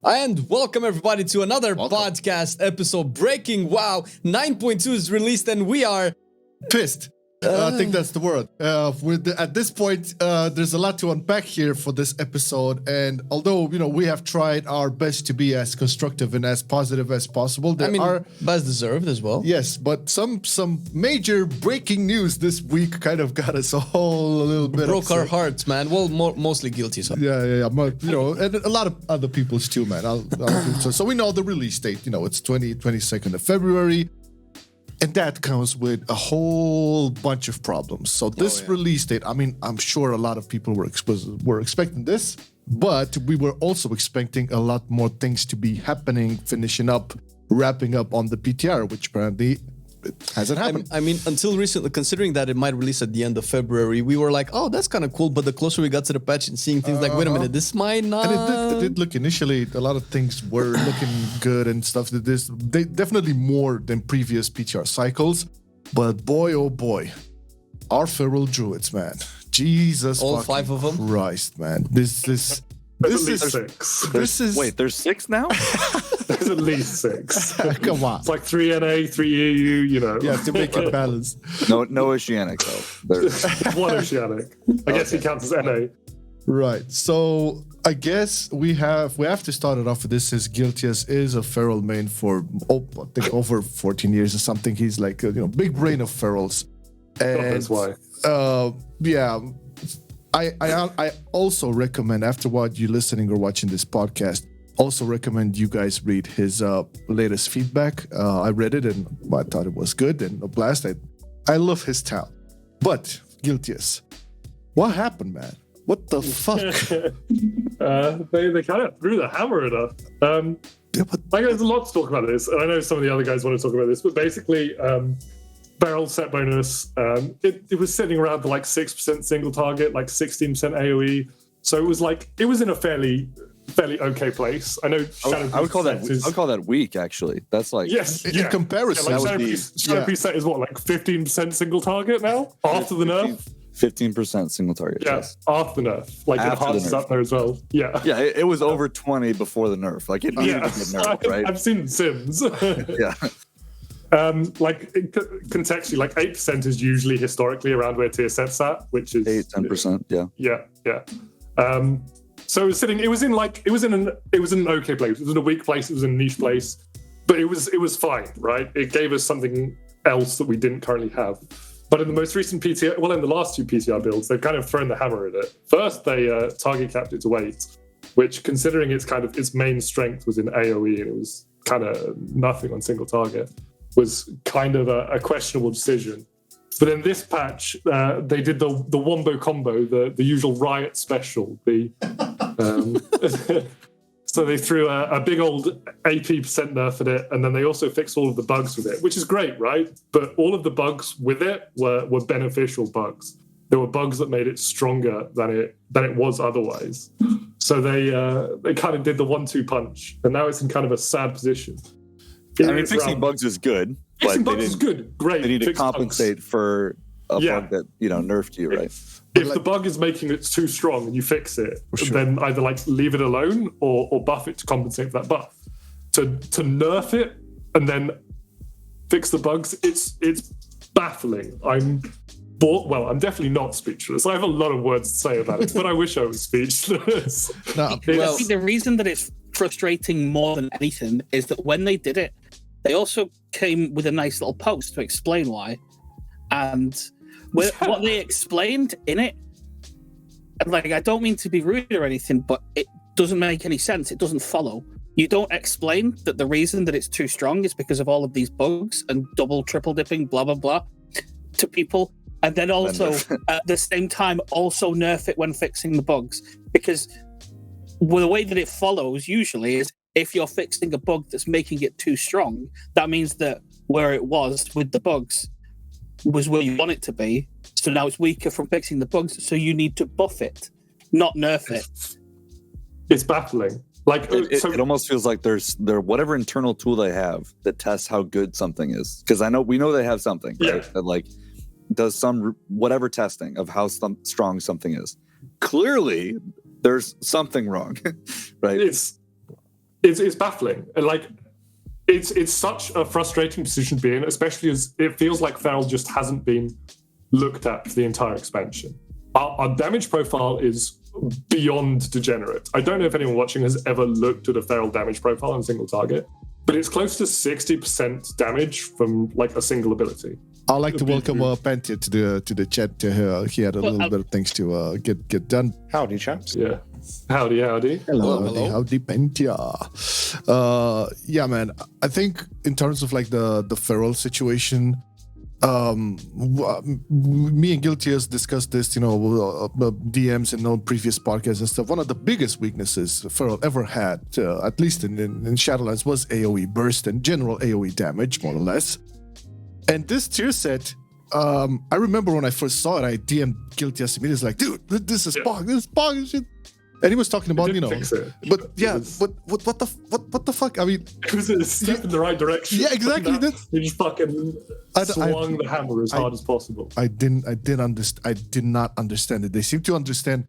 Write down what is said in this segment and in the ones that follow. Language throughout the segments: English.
And welcome everybody to another podcast episode. Breaking Wow 9.2 is released and we are pissed. I think that's the word. At this point, there's a lot to unpack here for this episode. And although, we have tried our best to be as constructive and as positive as possible, there are... best deserved as well. Yes, but some major breaking news this week kind of got us all a little bit Broke upset. our hearts, man. Well, mostly guilty. So. Yeah. But, and a lot of other people's too, man. So we know the release date. It's 22nd of February. And that comes with a whole bunch of problems. So this release date, I'm sure a lot of people were expecting this, but we were also expecting a lot more things to be happening, finishing up, wrapping up on the PTR, which apparently it hasn't happened. Until recently, considering that it might release at the end of February, we were like, oh, that's kind of cool. But the closer we got to the patch and seeing things like, wait a minute, this might not... And it did look initially, a lot of things were looking good and stuff. They definitely more than previous PTR cycles. But boy, oh boy, our feral druids, man. Jesus all 5 of them? Christ, man. This is... Wait, there's 6 now? There's at least 6. Come on. It's like 3 NA, 3 EU, You have to make it balanced. No Oceanic, though. There's 1 Oceanic. I guess he counts as NA. Right. So I guess we have to start it off with this. As Guiltias is a feral main for I think over 14 years or something. He's like big brain of ferals. And that's why. I also recommend, after what you're listening or watching this podcast, also recommend you guys read his latest feedback. I read it and I thought it was good and a blast. I love his talent. But Guiltias, what happened, man? What the fuck? They kind of threw the hammer at us. There's a lot to talk about this, and I know some of the other guys want to talk about this, but basically, barrel set bonus, it was sitting around the 6% single target, 16% AoE. So it was in a fairly okay place. I know. I would call that weak. Actually, that's in comparison. Shadow Priest set is what 15% single target now after the nerf. 15% single target. Yes, after the nerf. It hards up there as well. Yeah. Yeah, it was over 20 before the nerf. It needed to get nerfed, right? I've seen Sims. Yeah. Contextually, 8% is usually historically around where tier set's at, which is 8-10%. Yeah. So it was in an okay place. It was in a weak place. It was in a niche place, but it was fine, right? It gave us something else that we didn't currently have. But in the most recent PTR, in the last 2 PTR builds, they've kind of thrown the hammer at it. First, they target capped it to 8, which, considering its main strength was in AoE and it was kind of nothing on single target, was kind of a questionable decision. But in this patch, they did the wombo combo, the usual Riot special. So they threw a big old AP percent nerf at it, and then they also fixed all of the bugs with it, which is great, right? But all of the bugs with it were beneficial bugs. There were bugs that made it stronger than it was otherwise. So they kind of did the 1-2 punch, and now it's in kind of a sad position. Fixing bugs is good. Fixing bugs is good. Great. They need to compensate for a bug that nerfed you, right? If the bug is making it too strong and you fix it, then either leave it alone or buff it to compensate for that buff. To nerf it and then fix the bugs, it's baffling. I'm definitely not speechless. I have a lot of words to say about it, but I wish I was speechless. The reason that it's frustrating more than anything is that when they did it, they also came with a nice little post to explain why. And what they explained in it, I don't mean to be rude or anything, but it doesn't make any sense. It doesn't follow. You don't explain that the reason that it's too strong is because of all of these bugs and double, triple dipping, blah, blah, blah, to people. And then also, at the same time, also nerf it when fixing the bugs. Because the way that it follows usually is if you're fixing a bug that's making it too strong, that means that where it was with the bugs was where you want it to be. So now it's weaker from fixing the bugs. So you need to buff it, not nerf it. It's baffling. It almost feels like there's whatever internal tool they have that tests how good something is. Because we know they have something, right? That does some whatever testing of how strong something is. Clearly, there's something wrong, right? it's baffling. And like, it's such a frustrating position to be in, especially as it feels like Feral just hasn't been looked at for the entire expansion. Our damage profile is beyond degenerate. I don't know if anyone watching has ever looked at a Feral damage profile on single target, but it's close to 60% damage from like a single ability. I'd like to welcome Pantia to the chat. He had a little bit of things to get done. Howdy, chaps. Yeah. Howdy. Hello. Howdy, Pantia. Yeah, man. I think in terms of like the Feral situation, me and Guilty has discussed this, DMs and on previous podcasts and stuff. One of the biggest weaknesses Feral ever had, at least in Shadowlands, was AoE burst and general AoE damage, more or less. And this tier set, I remember when I first saw it, I DM'd Guilty as immediately, like, dude, this is Pog and shit. And he was talking about, but yeah, what the fuck? I mean, it was a step in the right direction. Yeah, exactly. He just fucking swung the hammer as hard as possible. I did not understand it. They seem to understand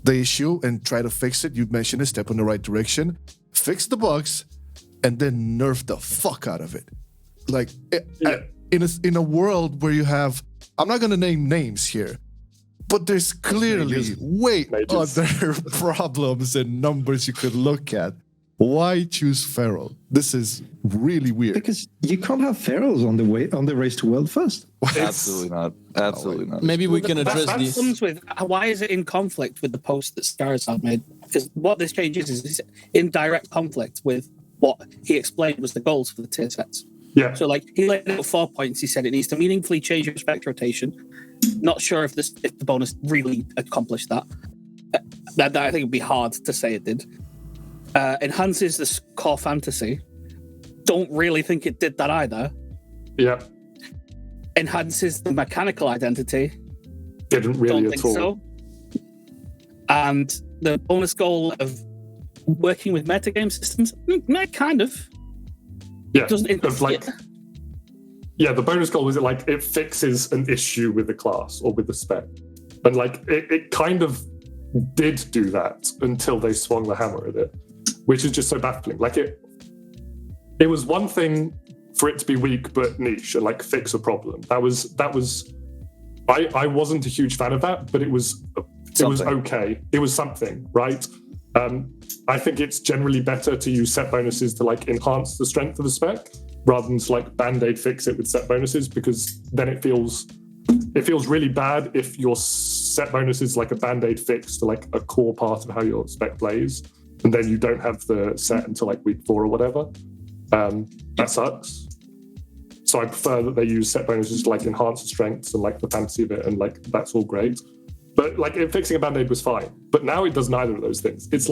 the issue and try to fix it. You mentioned a step in the right direction, fix the bugs, and then nerf the fuck out of it. Like in a world where you have, I'm not gonna name names here, but there's clearly way other problems and numbers you could look at. Why choose Feral? This is really weird. Because you can't have Ferals on the race to world first. Absolutely not. Maybe we can address that these. comes with why is it in conflict with the post that Scarazard made? Because what this change is it's in direct conflict with what he explained was the goals for the tier sets. Yeah. So like he laid out 4 points. He said it needs to meaningfully change your spec rotation. Not sure if the bonus really accomplished that. That I think would be hard to say it did. Enhances the core fantasy. Don't really think it did that either. Yeah. Enhances the mechanical identity. Didn't really Don't at think all. so. And the bonus goal of working with metagame systems, kind of. Yeah. Doesn't it? Yeah, the bonus goal was it fixes an issue with the class or with the spec. And it kind of did do that until they swung the hammer at it, which is just so baffling. It was one thing for it to be weak but niche and fix a problem. That was I wasn't a huge fan of that, but it was okay. It was something, right? I think it's generally better to use set bonuses to enhance the strength of the spec rather than to band-aid fix it with set bonuses, because then it feels really bad if your set bonus is a band-aid fix to a core part of how your spec plays, and then you don't have the set until week 4 or whatever. That sucks. So I prefer that they use set bonuses to enhance the strengths and the fantasy of it, and that's all great. But fixing a band-aid was fine. But now it does neither of those things. It's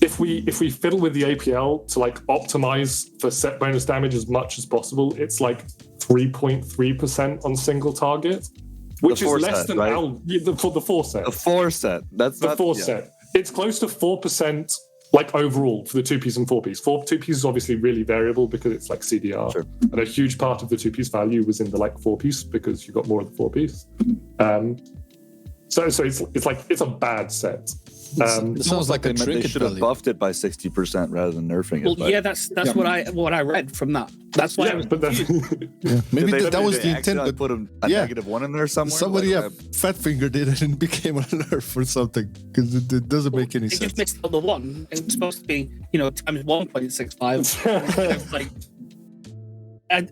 if we fiddle with the APL to optimize for set bonus damage as much as possible, it's 3.3% on single target, which is less than for the 4 set. The 4 set. That's the 4 set. It's close to 4%. Overall for the 2-piece and 4-piece. 2-piece is obviously really variable because it's CDR. Sure. And a huge part of the 2-piece value was in the 4-piece because you got more of the 4-piece. So it's a bad set. It sounds like a trinket. They should have buffed it by 60% rather than nerfing it. Well, yeah, that's what I read from that. That's why I was maybe that was the intent. But put a -1 in there somewhere. Somebody, Fat Finger did it and became a nerf or something, because it doesn't make any sense. It just missed out the 1. It's supposed to be times 1.65. I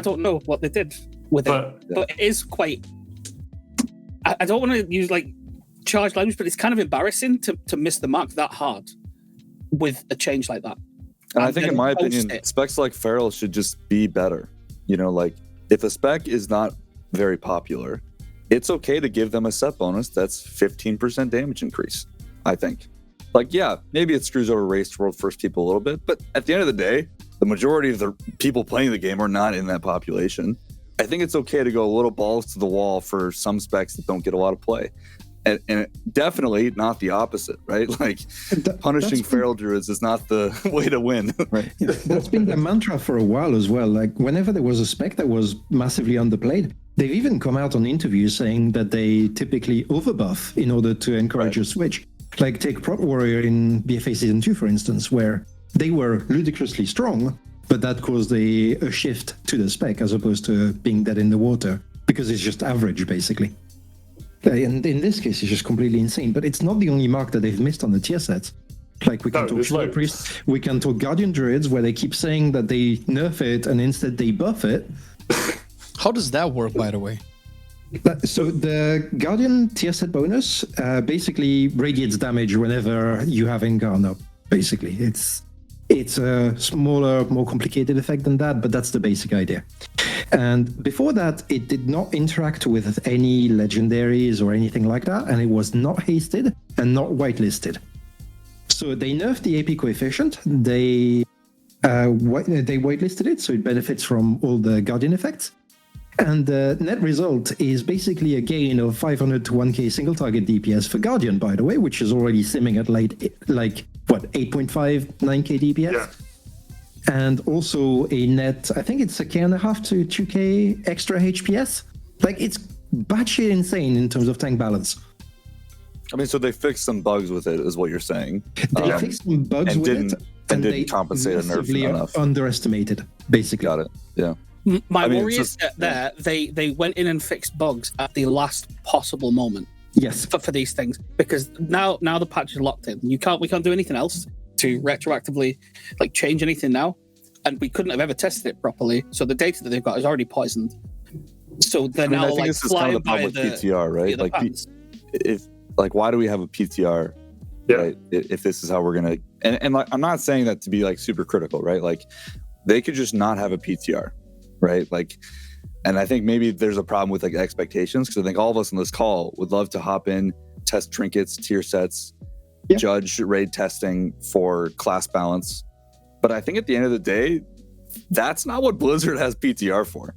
don't know what they did with it, but it is quite. I don't want to use charged language, but it's kind of embarrassing to miss the mark that hard with a change like that. And I think, in my opinion, specs like Feral should just be better. If a spec is not very popular, it's okay to give them a set bonus that's 15% damage increase, I think. Maybe it screws over race to world first people a little bit, but at the end of the day, the majority of the people playing the game are not in that population. I think it's okay to go a little balls to the wall for some specs that don't get a lot of play. And definitely not the opposite, right? Punishing Feral Druids is not the way to win. Right? That's been the mantra for a while as well. Whenever there was a spec that was massively underplayed, they've even come out on interviews saying that they typically overbuff in order to encourage a switch. Take Prot Warrior in BFA Season 2, for instance, where they were ludicrously strong, but that caused a shift to the spec as opposed to being dead in the water, because it's just average, basically. And in this case, it's just completely insane. But it's not the only mark that they've missed on the tier sets. Like we can talk Shadow Priest, we can talk Guardian Druids, where they keep saying that they nerf it and instead they buff it. How does that work, by the way? So the Guardian tier set bonus basically radiates damage whenever you have Engarn up. Basically, it's a smaller, more complicated effect than that, but that's the basic idea. And before that, it did not interact with any legendaries or anything like that, and it was not hasted and not whitelisted. So they nerfed the AP coefficient. They whitelisted it, so it benefits from all the Guardian effects. And the net result is basically a gain of 500 to 1k single target DPS for Guardian, by the way, which is already simming at like what, 8.5, 9k DPS? Yeah. And also a net, I think it's a k and a half to 2k extra HPS. Like, it's batshit insane in terms of tank balance. I mean, so they fixed some bugs with it, is what you're saying. They fixed some bugs and with didn't, it, and they didn't compensate a nerf massively enough. underestimated, basically. Got it. Yeah. My I mean, worry is that they went in and fixed bugs at the last possible moment Yes. for these things, because now the patch is locked in. We can't do anything else to retroactively like change anything now, and we couldn't have ever tested it properly. So the data that they've got is already poisoned. So they're now I think like this is kind of the flying problem by with the PTR, right? the Like, patents. if like, why do we have a PTR? Yeah. Right? If this is how we're gonna, and like, I'm not saying that to be like super critical, right? Like, they could just not have a PTR, right? Like, and I think maybe there's a problem with like expectations, because I think all of us on this call would love to hop in, test trinkets, tier sets, Yeah. judge raid testing for class balance. But I think at the end of the day, that's not what Blizzard has PTR for.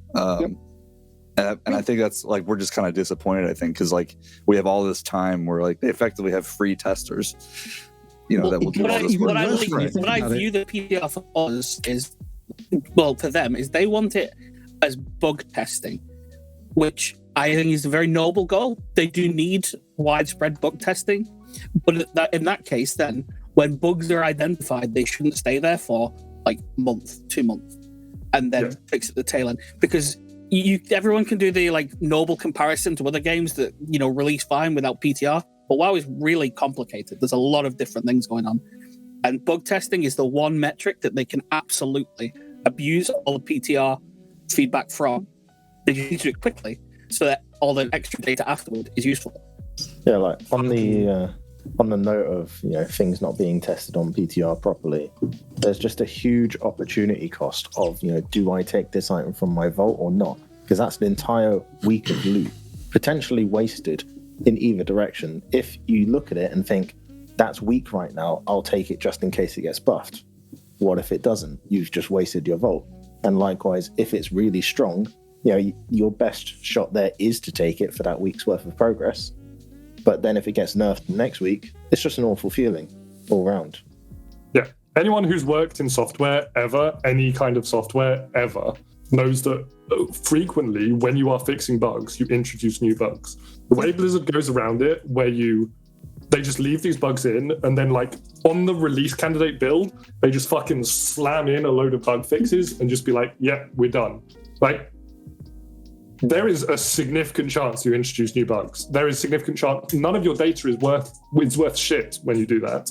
And I think that's like, we're just kind of disappointed, I think, because like we have all this time where like they effectively have free testers, you know, that will do all this work. What I view the PTR for us is, well, for them, is they want it as bug testing, which I think is a very noble goal. They do need widespread bug testing, but in that case, then when bugs are identified, they shouldn't stay there for like month, 2 months, and then fix at the tail end, because everyone can do the like noble comparison to other games that, you know, release fine without PTR, but WoW is really complicated. There's a lot of different things going on, and bug testing is the one metric that they can absolutely abuse all the PTR feedback from. They just need to do it quickly so that all the extra data afterward is useful. Yeah, like on the note of, you know, things not being tested on PTR properly, there's just a huge opportunity cost of, you know, do I take this item from my vault or not? Because that's an entire week of loot potentially wasted in either direction. If you look at it and think that's weak right now, I'll take it just in case it gets buffed. What if it doesn't? You've just wasted your vault. And likewise, if it's really strong, you know, your best shot there is to take it for that week's worth of progress. But then if it gets nerfed next week, it's just an awful feeling all round. Yeah. Anyone who's worked in software ever, any kind of software ever, knows that frequently when you are fixing bugs, you introduce new bugs. The way Blizzard goes around it, where they just leave these bugs in, and then like on the release candidate build, they just fucking slam in a load of bug fixes and just be like, yeah, we're done. Like, there is a significant chance you introduce new bugs. There is a significant chance none of your data is worth shit when you do that.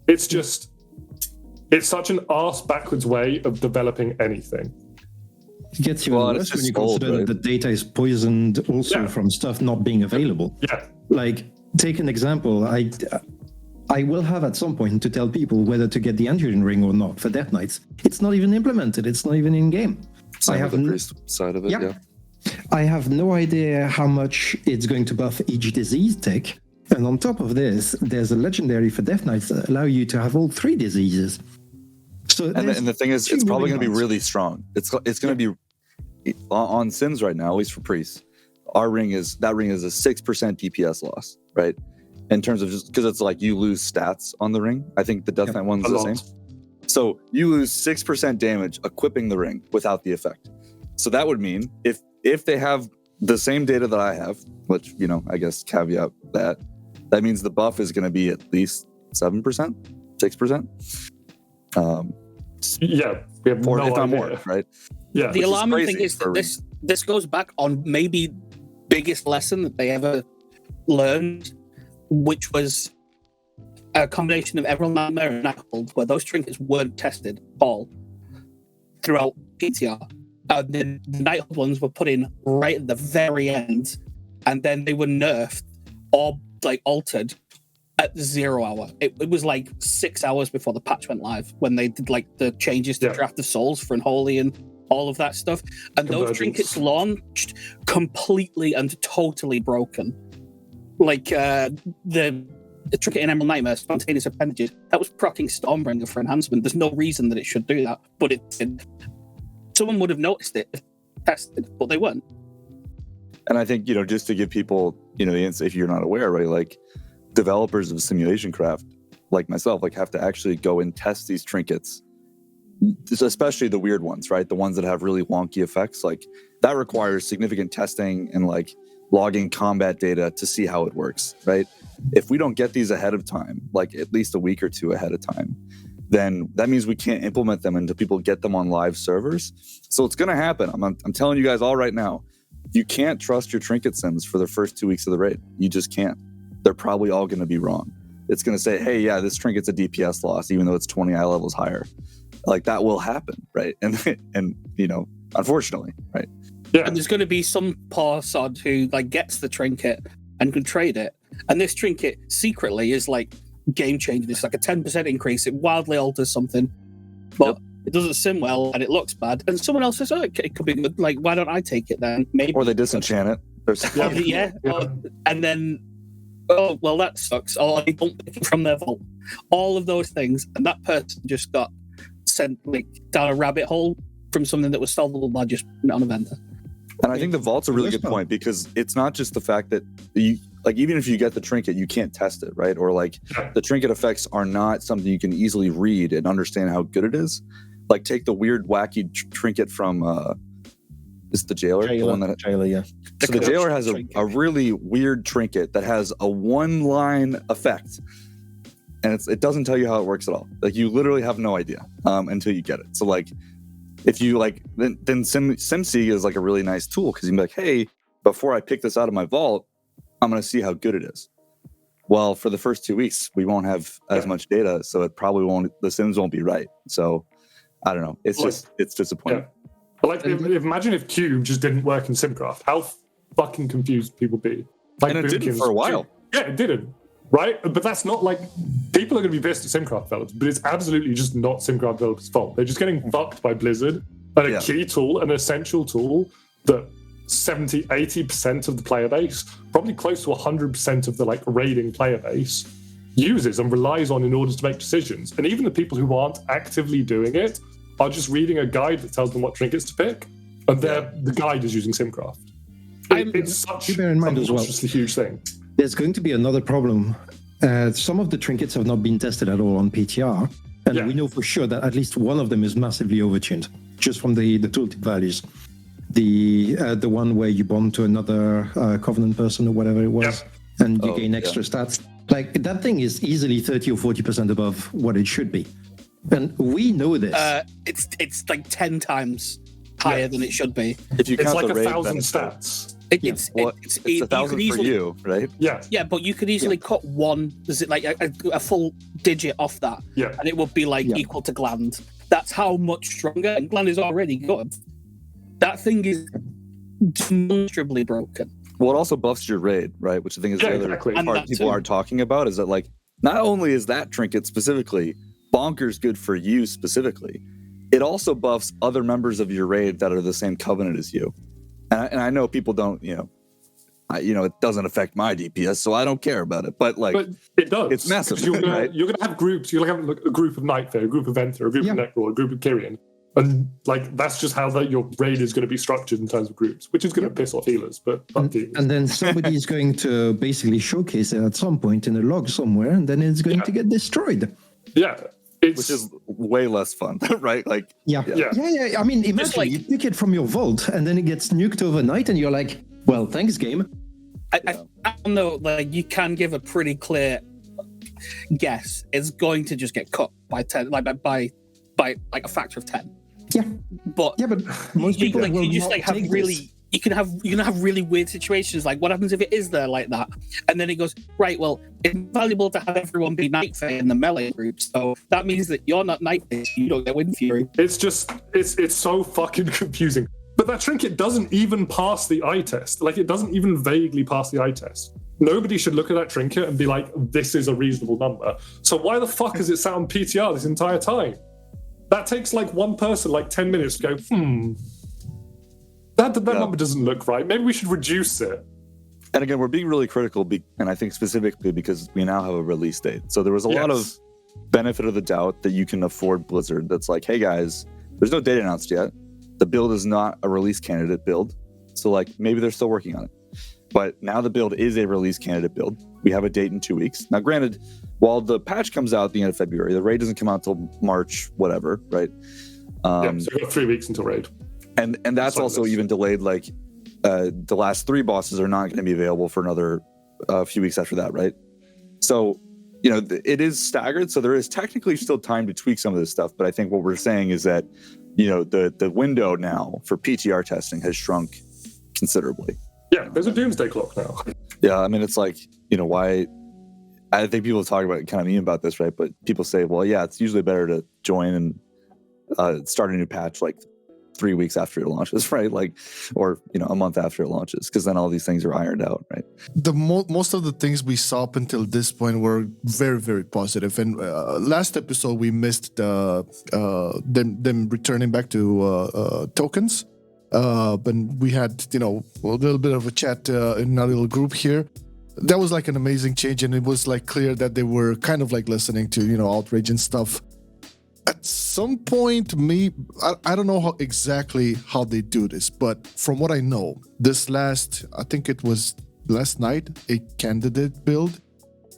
It's such an arse backwards way of developing anything. It gets even worse when you consider that the data is poisoned also from stuff not being available. Yeah. Like, take an example. I will have at some point to tell people whether to get the Anduin ring or not for Death Knights. It's not even implemented. It's not even in game. I have the priest side of it. Yeah. I have no idea how much it's going to buff each disease tick. And on top of this, there's a legendary for Death Knights that allow you to have all 3 diseases. So and the thing is, it's probably going to be really strong. It's going to be on Sins right now, at least for priests. That ring is a 6% DPS loss, right? In terms of just because it's like you lose stats on the ring. I think the Death Knight one's the same. So you lose 6% damage equipping the ring without the effect. So that would mean if they have the same data that I have, which, you know, I guess caveat that means the buff is going to be at least 7%, 6%. Yeah, we have Or no if not idea. more, right? Yeah, The is alarming thing crazy is that for- this goes back on maybe biggest lesson that they ever learned, which was a combination of Emerald Nightmare and Nighthold, where those trinkets weren't tested all throughout PTR. The Nighthold ones were put in right at the very end, and then they were nerfed or like altered at 0 hour. It was like 6 hours before the patch went live when they did like the changes to Yeah. Draft of Souls for Unholy and all of that stuff. And those Convergence. trinkets launched completely and totally broken. Like the trinket in Emerald Nightmare, Spontaneous Appendages, that was proccing Stormbringer for enhancement. There's no reason that it should do that, but it did. Someone would have noticed it if tested, but they weren't. And I think, just to give people, the insight, if you're not aware, right, like developers of simulation craft, like myself, like have to actually go and test these trinkets, especially the weird ones, right? The ones that have really wonky effects, like that requires significant testing and like logging combat data to see how it works, right? If we don't get these ahead of time, like at least a week or two ahead of time, then that means we can't implement them until people get them on live servers. So it's going to happen. I'm telling you guys all right now, you can't trust your trinket sims for the first 2 weeks of the raid. You just can't. They're probably all going to be wrong. It's going to say, hey, yeah, this trinket's a DPS loss, even though it's 20 eye levels higher. Like that will happen, right? And unfortunately, right? Yeah. And there's going to be some poor sod who like gets the trinket and can trade it. And this trinket secretly is like game changing. It's like a 10% increase. It wildly alters something, but it doesn't sim well and it looks bad. And someone else says, oh, it could be good. Like, why don't I take it then? Maybe. Or they disenchant it. There's Yeah. And then, oh, well, that sucks. Or they don't pick it from their vault. All of those things. And that person just got sent like down a rabbit hole from something that was solvable by just putting it on a vendor. And I think the vault's a really good point, because it's not just the fact that you, like, even if you get the trinket, you can't test it, right? Or like the trinket effects are not something you can easily read and understand how good it is. Like take the weird wacky trinket from is it the jailer? The one that, Jailer, yeah. so the jailer has a really weird trinket that has a one-line effect, and it doesn't tell you how it works at all. Like you literally have no idea until you get it. So like if you like, then SimSeek is like a really nice tool, because you can be like, hey, before I pick this out of my vault, I'm going to see how good it is. Well, for the first 2 weeks, we won't have as much data, so it probably won't. The sims won't be right. So I don't know. It's disappointing. Yeah. But like, imagine if Cube just didn't work in Simcraft. How fucking confused people be. Like, And it didn't for a while. Yeah, it didn't. Right? But that's not like, people are going to be pissed at Simcraft developers, but it's absolutely just not Simcraft developers' fault. They're just getting fucked by Blizzard. And a key tool, an essential tool that 70, 80% of the player base, probably close to 100% of the like raiding player base, uses and relies on in order to make decisions. And even the people who aren't actively doing it are just reading a guide that tells them what trinkets to pick, and the guide is using Simcraft. It's such bear in mind as well. just a huge thing. There's going to be another problem. Some of the trinkets have not been tested at all on PTR, and we know for sure that at least one of them is massively overtuned, just from the tooltip values. The one where you bond to another Covenant person or whatever it was, and you gain extra stats. Like that thing is easily 30 or 40% above what it should be, and we know this. It's like 10 times higher than it should be. If you It's count like the raid 1,000 benefit. stats. It's 1,000 for you, right? Yeah. Yeah, but you could easily cut one, is it like a full digit off that, Yeah. and it would be like equal to Gland. That's how much stronger, and Gland is already good. That thing is demonstrably broken. Well, it also buffs your raid, right? Which I think is the other exactly. And part that people too. aren't talking about, is that like not only is that trinket specifically bonkers good for you specifically, it also buffs other members of your raid that are the same covenant as you. And I know people don't, it doesn't affect my DPS, so I don't care about it. But like, But it does. it's massive, 'Cause You're right? gonna have groups. You're gonna have a group of Nightfare, a group of Venthyr, a group of Necror, a group of Kyrian, and like that's just how your raid is going to be structured in terms of groups, which is going to piss off healers. But and then somebody is going to basically showcase it at some point in a log somewhere, and then it's going to get destroyed. which is way less fun, right? Like, Yeah. I mean, imagine like- you pick it from your vault, and then it gets nuked overnight, and you're like, "Well, thanks, game." I don't know, like you can give a pretty clear guess. It's going to just get cut by 10, like by by like a factor of 10. Yeah. But Yeah, but most people will you just not like have take really this. you can have really weird situations. Like, what happens if it is there like that? And then it goes, right, well, it's valuable to have everyone be Night Fae in the melee group. So that means that you're not Night Fae, so you don't get Wind Fury. It's just it's so fucking confusing. But that trinket doesn't even pass the eye test. Like, it doesn't even vaguely pass the eye test. Nobody should look at that trinket and be like, this is a reasonable number. So why the fuck has it sat on PTR this entire time? That takes like one person like 10 minutes to go, that number doesn't look right. Maybe we should reduce it. And again, we're being really critical, and I think specifically because we now have a release date. So there was a lot of benefit of the doubt that you can afford Blizzard. That's like, hey guys, there's no date announced yet. The build is not a release candidate build. So like, maybe they're still working on it. But now the build is a release candidate build. We have a date in 2 weeks. Now, granted, while the patch comes out at the end of February, the raid doesn't come out till March, whatever, right? So we've got 3 weeks until raid. And that's also even delayed. Like the last 3 bosses are not going to be available for another few weeks after that, right? So, it is staggered. So there is technically still time to tweak some of this stuff. But I think what we're saying is that, the window now for PTR testing has shrunk considerably. Yeah, there's a doomsday clock now. Yeah, I mean, it's like, why? I think people talk about kind of meme about this, right? But people say, well, yeah, it's usually better to join and start a new patch like 3 weeks after it launches, right? Like, or a month after it launches, because then all these things are ironed out, right? The most of the things we saw up until this point were very, very positive. And last episode we missed them returning back to tokens. But we had a little bit of a chat in our little group here. That was like an amazing change, and it was like clear that they were kind of like listening to outrage and stuff. At some point, I don't know exactly how they do this, but from what I know, I think it was last night, a candidate build.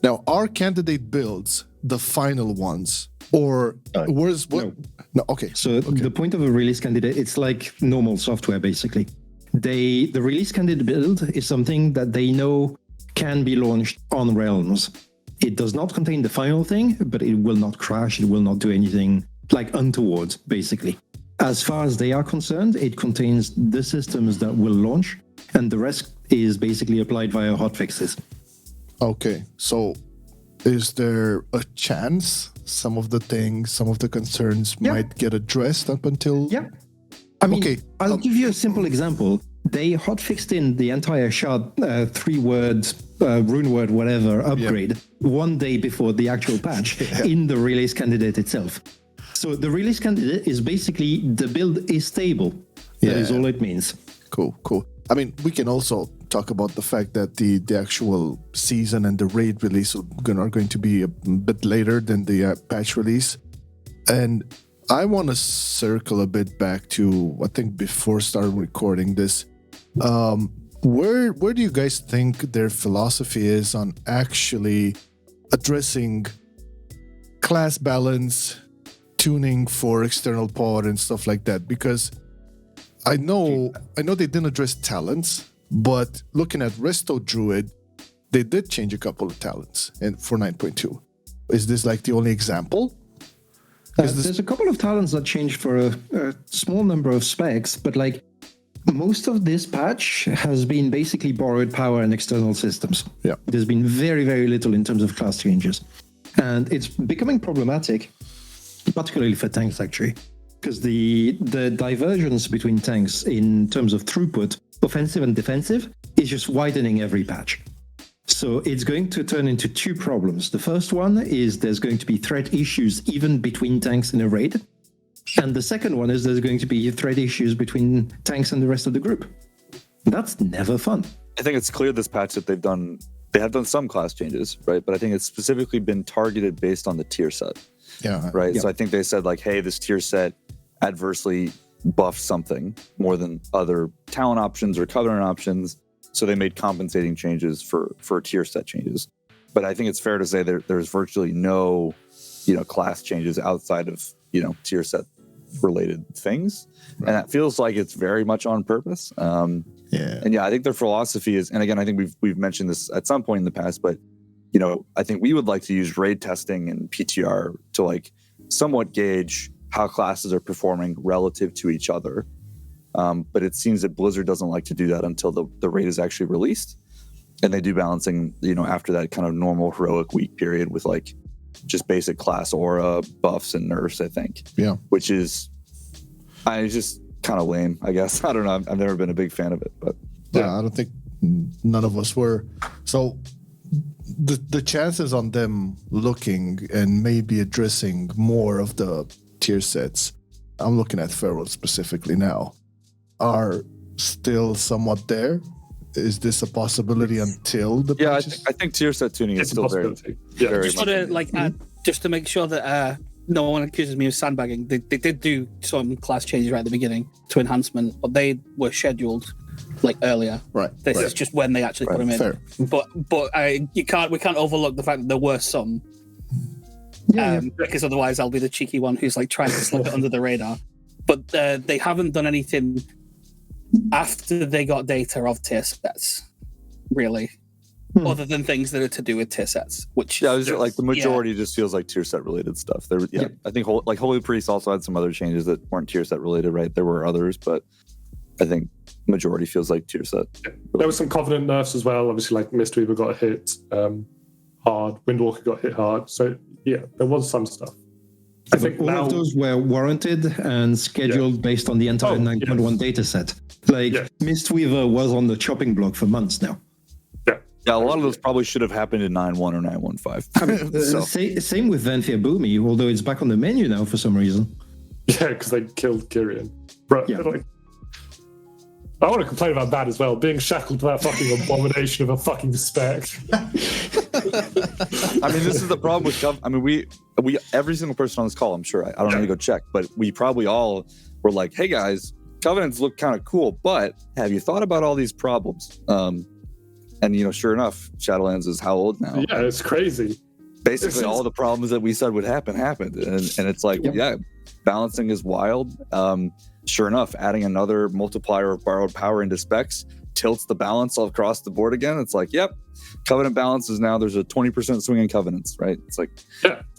Now, are candidate builds the final ones, or where's what? No, okay. So the point of a release candidate, it's like normal software, basically. The release candidate build is something that they know can be launched on Realms. It does not contain the final thing, but it will not crash. It will not do anything like untoward, basically. As far as they are concerned, it contains the systems that will launch, and the rest is basically applied via hotfixes. Okay, so is there a chance some of the concerns might get addressed up until... Yeah. I mean, I'll give you a simple example. They hotfixed in the entire shard 3-word, rune word, whatever upgrade 1 day before the actual patch in the release candidate itself. So the release candidate is basically the build is stable. That is all it means. Cool. I mean, we can also talk about the fact that the actual season and the raid release are going to be a bit later than the patch release. And I want to circle a bit back to, I think, before starting recording this. Where do you guys think their philosophy is on actually addressing class balance, tuning for external pod and stuff like that? Because I know they didn't address talents, but looking at Resto Druid, they did change a couple of talents for 9.2. Is this like the only example? There's a couple of talents that changed for a small number of specs, but like most of this patch has been basically borrowed power and external systems. Yeah. There's been very, very little in terms of class changes. And it's becoming problematic, particularly for tanks actually, because the divergence between tanks in terms of throughput, offensive and defensive, is just widening every patch. So it's going to turn into 2 problems. The first one is there's going to be threat issues even between tanks in a raid. And the second one is there's going to be threat issues between tanks and the rest of the group. That's never fun. I think it's clear this patch that they have done some class changes, right? But I think it's specifically been targeted based on the tier set. Yeah. Right. Yeah. So I think they said like, hey, this tier set adversely buffed something more than other talent options or covenant options. So they made compensating changes for tier set changes. But I think it's fair to say there's virtually no, class changes outside of, tier set related things. Right. And that feels like it's very much on purpose. And I think their philosophy is, and again, I think we've mentioned this at some point in the past, but I think we would like to use raid testing and PTR to like somewhat gauge how classes are performing relative to each other. But it seems that Blizzard doesn't like to do that until the raid is actually released. And they do balancing, after that kind of normal heroic week period with like just basic class aura buffs and nerfs, I think. Yeah. Which is, just kind of lame, I guess. I don't know. I've never been a big fan of it, but yeah, I don't think none of us were. So the chances on them looking and maybe addressing more of the tier sets, I'm looking at Feral specifically now, are still somewhat there. Is this a possibility until the patches? I think tier set tuning is It's a still very, possibility. Yeah. very Just much. want to just to make sure that no one accuses me of sandbagging. They did do some class changes right at the beginning to enhancement, but they were scheduled like earlier. Right. This right. is just when they actually put them in. Fair. But we can't overlook the fact that there were some. Because otherwise I'll be the cheeky one who's like trying to slip it under the radar. But they haven't done anything after they got data of tier sets, really, other than things that are to do with tier sets. Which Like the majority just feels like tier set related stuff. I think Holy Priest also had some other changes that weren't tier set related, right? There were others, but I think majority feels like tier set. There was some Covenant nerfs as well. Obviously, like Mistweaver got hit hard, Windwalker got hit hard. So yeah, there was some stuff. I think all now of those were warranted and scheduled based on the entire 9.1 data set. Like Mistweaver was on the chopping block for months now. Yeah, a lot of those probably should have happened in 9.1 or 9.15. Same with Vanthir Boomy, although it's back on the menu now for some reason. Yeah, because they killed Kyrian. Bro, like, I want to complain about that as well. Being shackled to that fucking abomination of a fucking spec. I mean, this is the problem with Cov. I mean, we every single person on this call, I'm sure, I don't need to go check, but we probably all were like, hey guys, Covenants look kind of cool, but have you thought about all these problems? And sure enough, Shadowlands is how old now? Yeah, it's crazy. Basically, all the problems that we said would happen happened, and it's like, balancing is wild. Sure enough, adding another multiplier of borrowed power into specs tilts the balance all across the board again. It's like, Covenant balance is now there's a 20% swing in Covenants, right? It's like,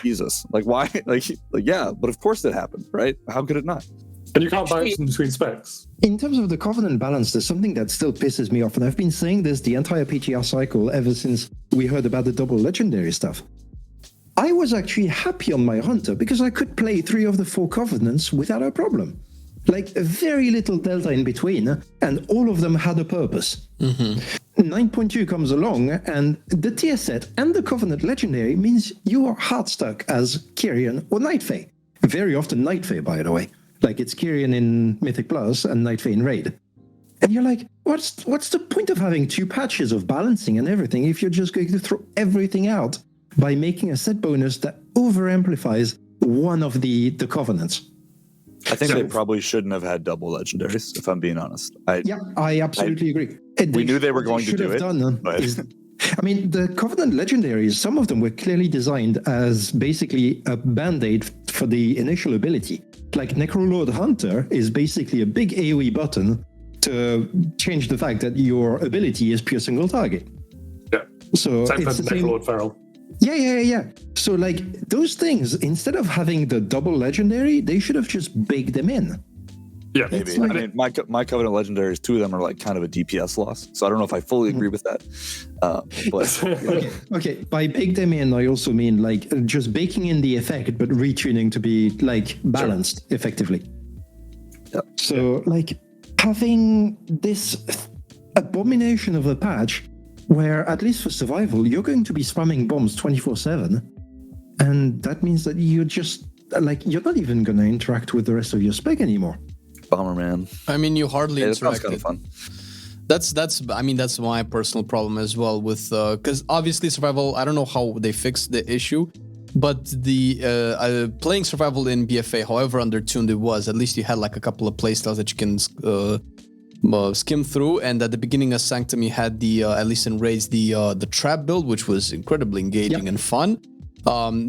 Jesus, like why? Like, but of course it happened, right? How could it not? And you can't balance in between specs. In terms of the Covenant balance, there's something that still pisses me off, and I've been saying this the entire PTR cycle ever since we heard about the double legendary stuff. I was actually happy on my Hunter because I could play 3 of the 4 Covenants without a problem. Like, very little delta in between, and all of them had a purpose. 9.2 comes along, and the tier set and the Covenant legendary means you are hard stuck as Kyrian or Night Fae. Very often Night Fae, by the way. Like, it's Kyrian in Mythic Plus and Night Fae in Raid. And you're like, what's the point of having 2 patches of balancing and everything if you're just going to throw everything out by making a set bonus that over-amplifies one of the Covenants? I think they probably shouldn't have had double legendaries, if I'm being honest. I absolutely agree. We knew they were going to do it. I mean, the Covenant legendaries, some of them were clearly designed as basically a band-aid for the initial ability. Like Necrolord Hunter is basically a big AoE button to change the fact that your ability is pure single target. Yeah. So Same it's for the same. Necrolord Feral. Yeah. So like those things, instead of having the double legendary, they should have just baked them in. Yeah, maybe. Like, I mean, my Covenant legendaries, 2 of them are like kind of a DPS loss, so I don't know if I fully agree with that. But Okay. By bake them in, I also mean like just baking in the effect, but retuning to be like balanced effectively. Yeah. So like having this abomination of a patch where, at least for survival, you're going to be spamming bombs 24/7, and that means that you're just like you're not even going to interact with the rest of your spec anymore. bummer, man. I mean, you hardly That sounds interacted. kind of fun. That's my personal problem as well with because obviously survival. I don't know how they fixed the issue, but the playing survival in BFA, however undertuned it was, at least you had like a couple of playstyles that you can skim through. And at the beginning of Sanctum, you had at least in Raids the trap build, which was incredibly engaging and fun.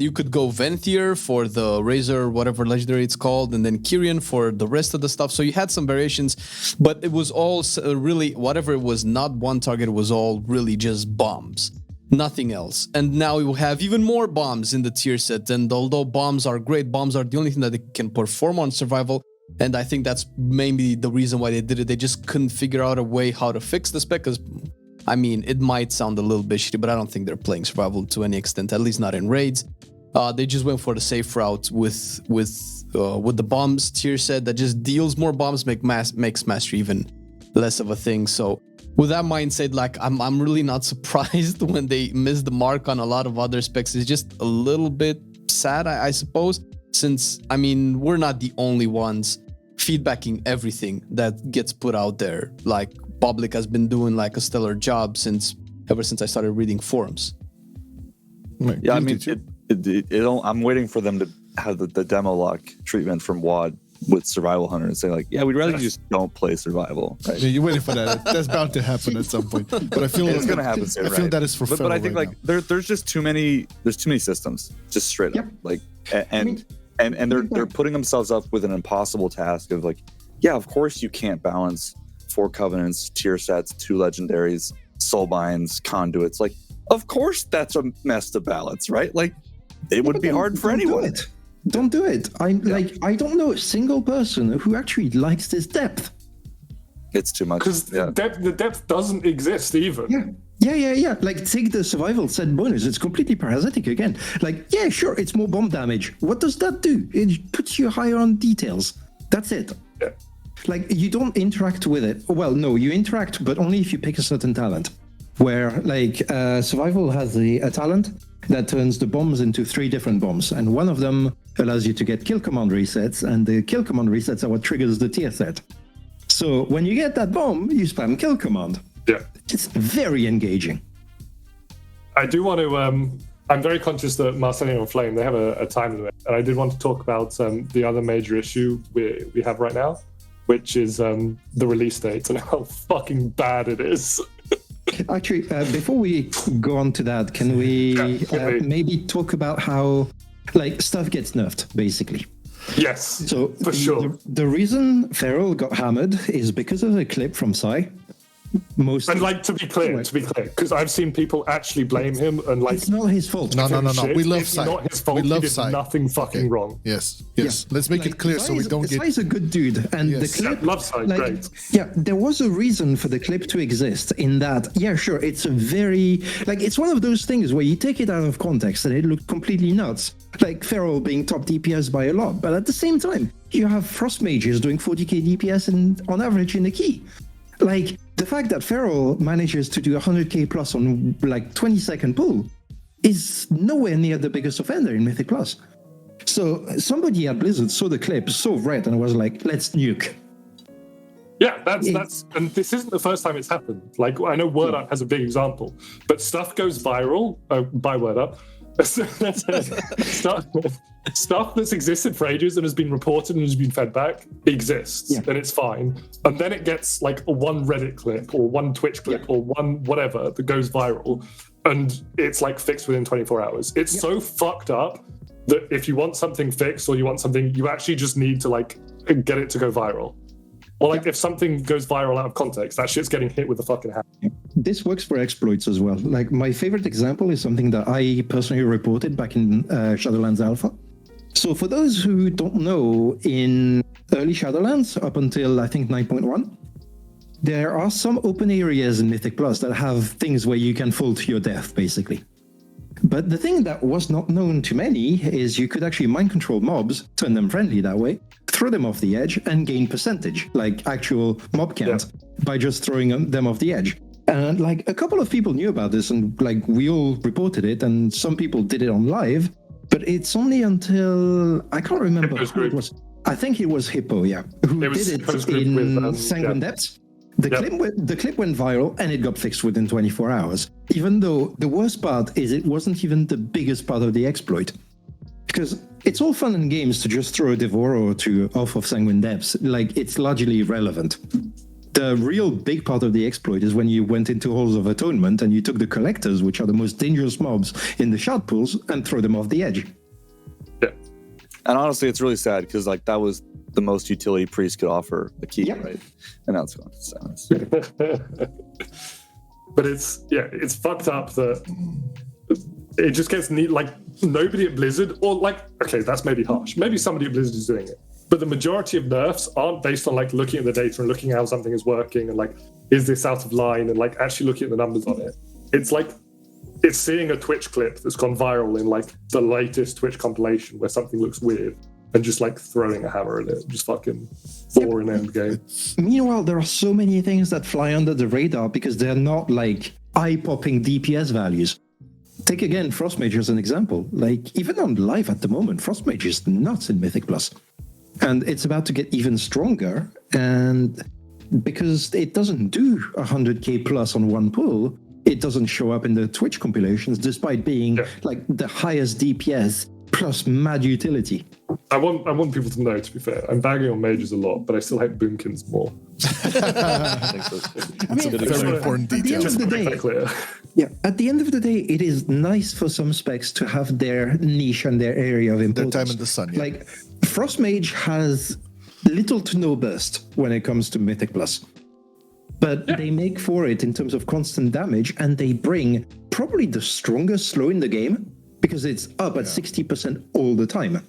You could go Venthyr for the Razor, whatever legendary it's called, and then Kyrian for the rest of the stuff. So you had some variations, but it was all really, whatever it was, not one target, it was all really just bombs. Nothing else. And now you have even more bombs in the tier set. And although bombs are great, bombs are the only thing that they can perform on survival. And I think that's maybe the reason why they did it. They just couldn't figure out a way how to fix the spec. Because, I mean, it might sound a little bit shitty, but I don't think they're playing survival to any extent, at least not in raids. They just went for the safe route with the bombs tier set that just deals more bombs, makes mastery even less of a thing. So with that mindset, like I'm really not surprised when they miss the mark on a lot of other specs. It's just a little bit sad, I suppose, since I mean we're not the only ones feedbacking everything that gets put out there. Like Public has been doing like a stellar job ever since I started reading forums. Right. Yeah, I mean, I'm waiting for them to have the demo lock treatment from WoD with Survival Hunter and say like, yeah, we'd rather you just don't play survival. Right? Yeah, you're waiting for that. That's bound to happen at some point. But I feel it's going to happen soon. I feel that is for but I think right like there's just too many systems, just straight up. Like and they're putting themselves up with an impossible task of like, yeah, of course you can't balance 4 covenants, tier sets, 2 legendaries, soulbinds, conduits. Like, of course that's a mess to balance, right? Like it would be hard for anyone. Don't do it. I don't know a single person who actually likes this depth. It's too much. Because the depth doesn't exist even. Yeah. Like take the survival set bonus. It's completely parasitic again. Like, yeah, sure, it's more bomb damage. What does that do? It puts you higher on details. That's it. Yeah. Like you don't interact with it. Well, no, you interact, but only if you pick a certain talent. Where like survival has a talent that turns the bombs into 3 different bombs, and one of them allows you to get kill command resets, and the kill command resets are what triggers the tier set. So when you get that bomb, you spam kill command. Yeah. It's very engaging. I do want to I'm very conscious that Marcelino and Flame, they have a time limit, and I did want to talk about the other major issue we have right now, which is the release date and how fucking bad it is. Actually, before we go on to that, can we maybe talk about how like stuff gets nerfed, basically? Yes, so for sure. The reason Feral got hammered is because of a clip from Psy. And like to be clear, because I've seen people actually blame him and like it's not his fault. No. We love it's Psy. Not his fault. We love he did Psy. Nothing fucking wrong. Yes. Let's make it clear so we don't get. Psy's a good dude, and the clip. Love Psy, like, great. Yeah, there was a reason for the clip to exist. In that, yeah, sure, it's a very like it's one of those things where you take it out of context and it looked completely nuts. Like Feral being top DPS by a lot, but at the same time, you have Frost Mages doing 40k DPS on average in the key. Like the fact that Feral manages to do 100k plus on like 20-second pull is nowhere near the biggest offender in Mythic Plus. So somebody at Blizzard saw the clip, saw Red, and was like, "Let's nuke." Yeah, that's and this isn't the first time it's happened. Like I know Word Up has a big example, but stuff goes viral by Word Up. Stuff that's existed for ages and has been reported and has been fed back exists, and it's fine. And then it gets like a one Reddit clip or one Twitch clip or one whatever that goes viral, and it's like fixed within 24 hours. It's so fucked up that if you want something fixed or you want something, you actually just need to like get it to go viral. Or like if something goes viral out of context, that shit's getting hit with the fucking hammer. This works for exploits as well. Like my favorite example is something that I personally reported back in Shadowlands Alpha. So for those who don't know, in early Shadowlands up until I think 9.1, there are some open areas in Mythic Plus that have things where you can fall to your death, basically. But the thing that was not known to many is you could actually mind control mobs, turn them friendly that way, throw them off the edge, and gain percentage, like actual mob count, by just throwing them off the edge. And like a couple of people knew about this, and like we all reported it, and some people did it on live, but it's only until I can't remember who it was. I think it was Hippo, who did it in Sanguine Depths. The clip went viral and it got fixed within 24 hours. Even though the worst part is it wasn't even the biggest part of the exploit. Because it's all fun and games to just throw a Devour or two off of Sanguine Depths. Like, it's largely irrelevant. The real big part of the exploit is when you went into Halls of Atonement and you took the Collectors, which are the most dangerous mobs in the shard pools, and throw them off the edge. Yeah. And honestly, it's really sad because like that was the most utility Priest could offer a key, right? And now it's gone. So But it's fucked up that it just gets neat. Like nobody at Blizzard, or like, okay, that's maybe harsh. Maybe somebody at Blizzard is doing it. But the majority of nerfs aren't based on like looking at the data and looking at how something is working and like, is this out of line, and like actually looking at the numbers on it. It's like, it's seeing a Twitch clip that's gone viral in like the latest Twitch compilation where something looks weird and just like throwing a hammer at it, just fucking for an end game. Meanwhile, there are so many things that fly under the radar because they're not like eye-popping DPS values. Take again Frostmage as an example. Like even on live at the moment, Frostmage is nuts in Mythic Plus. And it's about to get even stronger. And because it doesn't do 100k plus on one pull, it doesn't show up in the Twitch compilations, despite being like the highest DPS plus mad utility. I want people to know, to be fair, I'm bagging on mages a lot, but I still hate boomkins more. It's a very important detail. Just to make that clear. Yeah, at the end of the day, it is nice for some specs to have their niche and their area of importance. Their time in the sun, yeah. Like, Frostmage has little to no burst when it comes to Mythic Plus. But they make for it in terms of constant damage, and they bring probably the strongest slow in the game, because it's up at 60% all the time.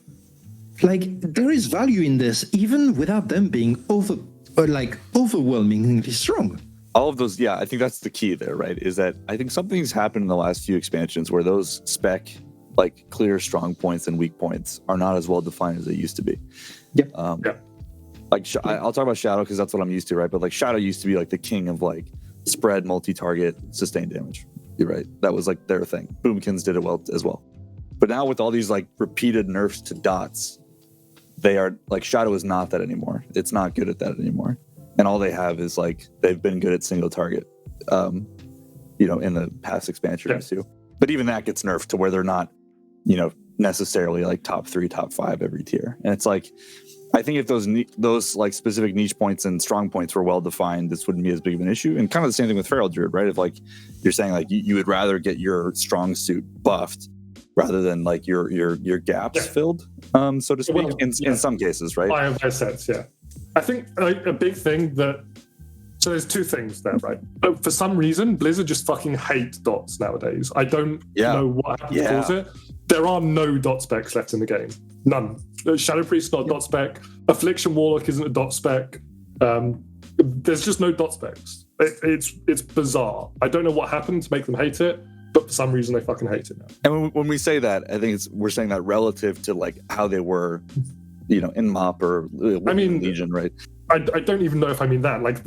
Like, there is value in this, even without them being overwhelmingly strong. All of those, I think that's the key there, right? Is that I think something's happened in the last few expansions where those spec, like clear strong points and weak points are not as well defined as they used to be. Yep. Like I'll talk about Shadow because that's what I'm used to, right? But like Shadow used to be like the king of like spread, multi-target, sustained damage. You're right. That was like their thing. Boomkins did it well as well. But now with all these like repeated nerfs to dots, they are like Shadow is not that anymore. It's not good at that anymore. And all they have is like they've been good at single target, in the past expansions too. But even that gets nerfed to where they're not, necessarily like top 3, top 5 every tier. And it's like, I think if those like specific niche points and strong points were well defined, this wouldn't be as big of an issue. And kind of the same thing with Feral Druid, right? If like you're saying like you would rather get your strong suit buffed rather than like your gaps filled, so to speak, in some cases, right? I have my sense, I think like a big thing so there's two things there, right? For some reason, Blizzard just fucking hate dots nowadays. I don't know what happened to cause it. There are no dot specs left in the game. None. Shadow Priest is not a dot spec. Affliction Warlock isn't a dot spec. There's just no dot specs. It's bizarre. I don't know what happened to make them hate it, but for some reason they fucking hate it now. And when we say that, I think we're saying that relative to like how they were, in MOP or Legion, right? I don't even know if I mean that. Like,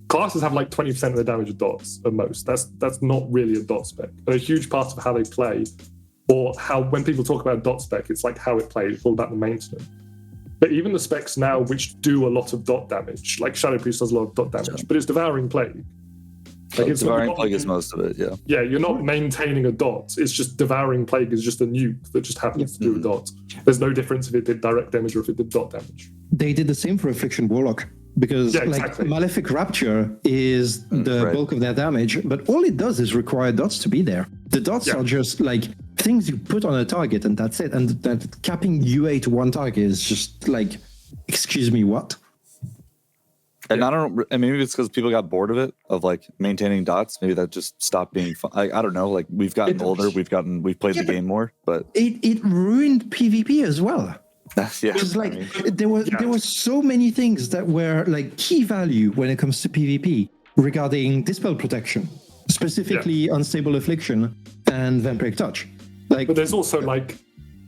classes have like 20% of their damage of dots at most. That's not really a dot spec. And a huge part of how they play, or how when people talk about dot spec, it's like how it plays. It's all about the maintenance. But even the specs now, which do a lot of dot damage, like Shadow Priest does a lot of dot damage, but it's Devouring Plague. Like it's Devouring Plague is most of it, Yeah, you're not maintaining a dot. It's just Devouring Plague is just a nuke that just happens to do a dot. There's no difference if it did direct damage or if it did dot damage. They did the same for Affliction Warlock, because Malefic Rapture is the bulk of their damage, but all it does is require dots to be there. The dots are just like things you put on a target and that's it. And that capping UA to one target is just like, excuse me, what? And maybe it's because people got bored of it, of like maintaining dots. Maybe that just stopped being fun. I don't know. Like we've gotten older, we've played the game more, but it ruined PvP as well. Because like there were so many things that were like key value when it comes to PvP regarding Dispel Protection, specifically Unstable Affliction and Vampiric Touch. Like, but there's also like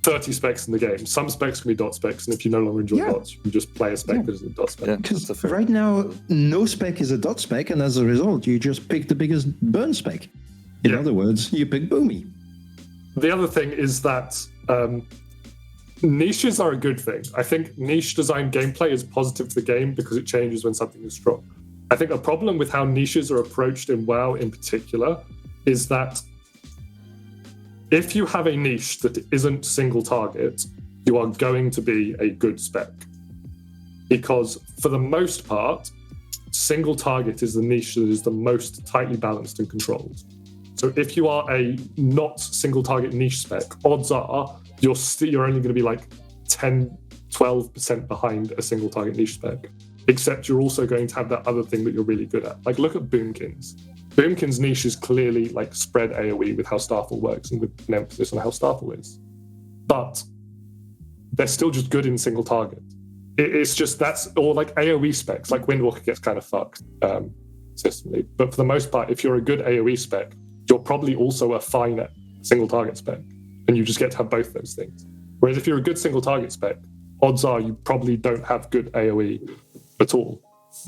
30 specs in the game. Some specs can be dot specs, and if you no longer enjoy dots, you can just play a spec that is a dot spec. Because right now, no spec is a dot spec, and as a result, you just pick the biggest burn spec. In other words, you pick Boomy. The other thing is that niches are a good thing. I think niche design gameplay is positive to the game because it changes when something is strong. I think a problem with how niches are approached in WoW in particular is that if you have a niche that isn't single target, you are going to be a good spec. Because for the most part, single target is the niche that is the most tightly balanced and controlled. So if you are a not single target niche spec, odds are you're only going to be like 10 12% behind a single target niche spec, except you're also going to have that other thing that you're really good at. Like, look at Boomkins. Boomkins' niche is clearly like spread AoE with how Starfall works and with an emphasis on how Starfall is. But they're still just good in single target. It's just or like AoE specs, like Windwalker gets kind of fucked systemically. But for the most part, if you're a good AoE spec, you're probably also a fine single target spec. And you just get to have both those things. Whereas if you're a good single target spec, odds are you probably don't have good AoE at all.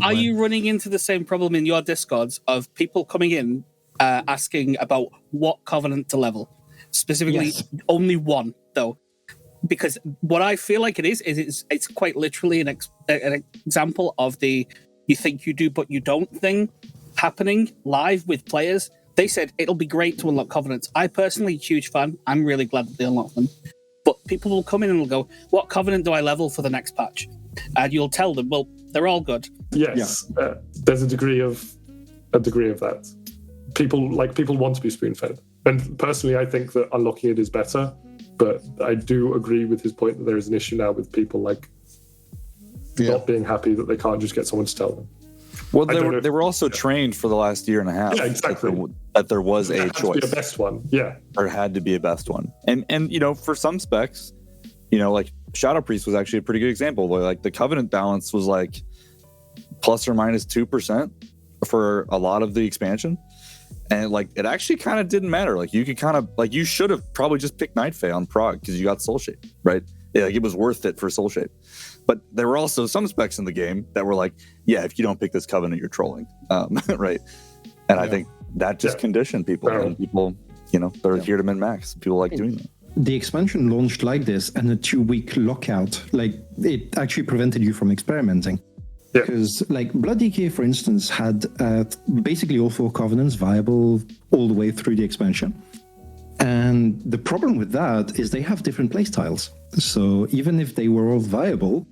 Are you running into the same problem in your Discords of people coming in asking about what Covenant to level? Specifically, Yes. only one, though. Because what I feel like it's quite literally an example of the you think you do but you don't thing happening live with players. They said it'll be great to unlock Covenants. I personally, huge fan. I'm really glad that they unlocked them. But people will come in and will go, what Covenant do I level for the next patch? And you'll tell them, well, they're all good. Yes, there's a degree of that. People want to be spoon-fed. And personally, I think that unlocking it is better. But I do agree with his point that there is an issue now with people not being happy that they can't just get someone to tell them. Well, they were also trained for the last year and a half. Yeah, exactly. That there was a choice. Be a best one, yeah. Or had to be a best one. And for some specs, like Shadow Priest was actually a pretty good example. Where like the Covenant balance was like plus or minus 2% for a lot of the expansion. And like it actually kind of didn't matter. Like you could kind of like you should have probably just picked Night Fae on prog because you got Soul Shape, right? Yeah, like it was worth it for Soul Shape. But there were also some specs in the game that were like, yeah, if you don't pick this Covenant, you're trolling, right? And I think that just conditioned people. And people, they're here to min max. People like doing that. The expansion launched like this, and a 2-week lockout, like it actually prevented you from experimenting. Yeah. Because like Blood DK, for instance, had basically all 4 Covenants viable all the way through the expansion. And the problem with that is they have different playstyles. So even if they were all viable,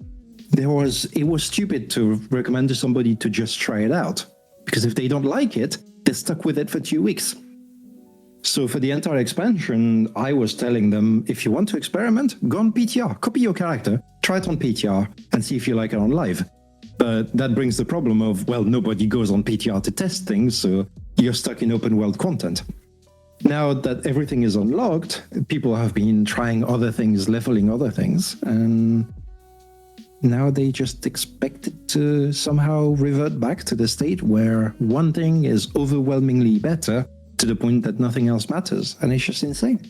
it was stupid to recommend to somebody to just try it out. Because if they don't like it, they're stuck with it for 2 weeks. So for the entire expansion, I was telling them, if you want to experiment, go on PTR, copy your character, try it on PTR, and see if you like it on live. But that brings the problem of, well, nobody goes on PTR to test things, so you're stuck in open world content. Now that everything is unlocked, people have been trying other things, leveling other things, and now they just expect it to somehow revert back to the state where one thing is overwhelmingly better to the point that nothing else matters, and it's just insane.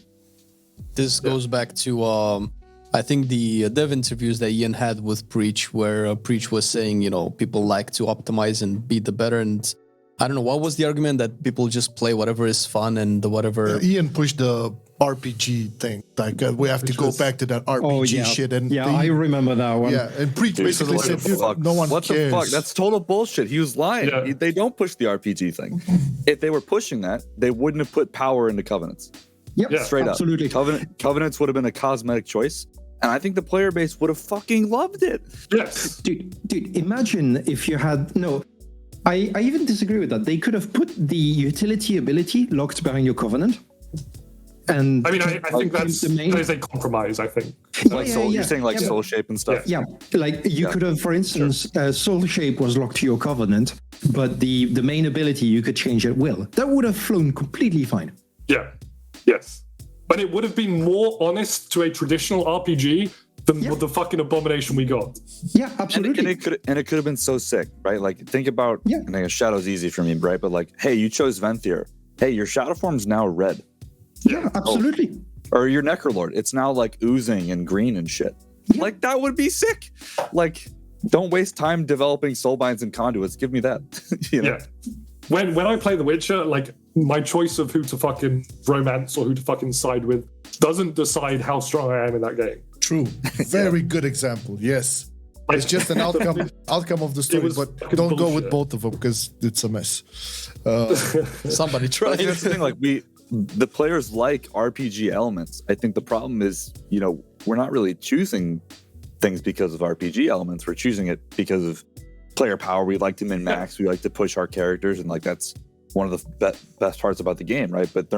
This goes back to I think the dev interviews that Ian had with Preach, where Preach was saying, people like to optimize and be the better. And I don't know, what was the argument that people just play whatever is fun and whatever. Ian pushed the RPG thing. Like we have to go back to that RPG shit. And I remember that one. Yeah, and Preach basically said, no one what cares. What the fuck? That's total bullshit. He was lying. Yeah. They don't push the RPG thing. If they were pushing that, they wouldn't have put power into Covenants. Yep, Yeah, Straight absolutely. up. Covenants would have been a cosmetic choice. And I think the player base would have fucking loved it. Yes. Dude, imagine if you had... No, I even disagree with that. They could have put the utility ability locked behind your Covenant. And I mean, I think that is a compromise, I think. You're saying like Soul Shape and stuff? Yeah, like you could have, for instance, Soul Shape was locked to your Covenant, but the main ability you could change at will. That would have flown completely fine. Yeah. Yes. But it would have been more honest to a traditional RPG than the fucking abomination we got. Yeah, absolutely. And it could have been so sick, right? Like, think about, and I guess Shadow's easy for me, right? But like, hey, you chose Venthyr. Hey, your Shadow form's now red. Yeah, absolutely. Or your Necrolord, it's now like oozing and green and shit. Yeah. Like, that would be sick. Like, don't waste time developing soulbinds and conduits. Give me that. Yeah. When I play The Witcher, like, my choice of who to fucking romance or who to fucking side with doesn't decide how strong I am in that game. True. Very good example. Yes. It's just an outcome of the story, but don't go with both of them because it's a mess. Somebody try. That's the thing. Like the players like RPG elements. I think the problem is, we're not really choosing things because of RPG elements. We're choosing it because of player power. We like to min max. We like to push our characters, and like that's one of the best parts about the game, right? But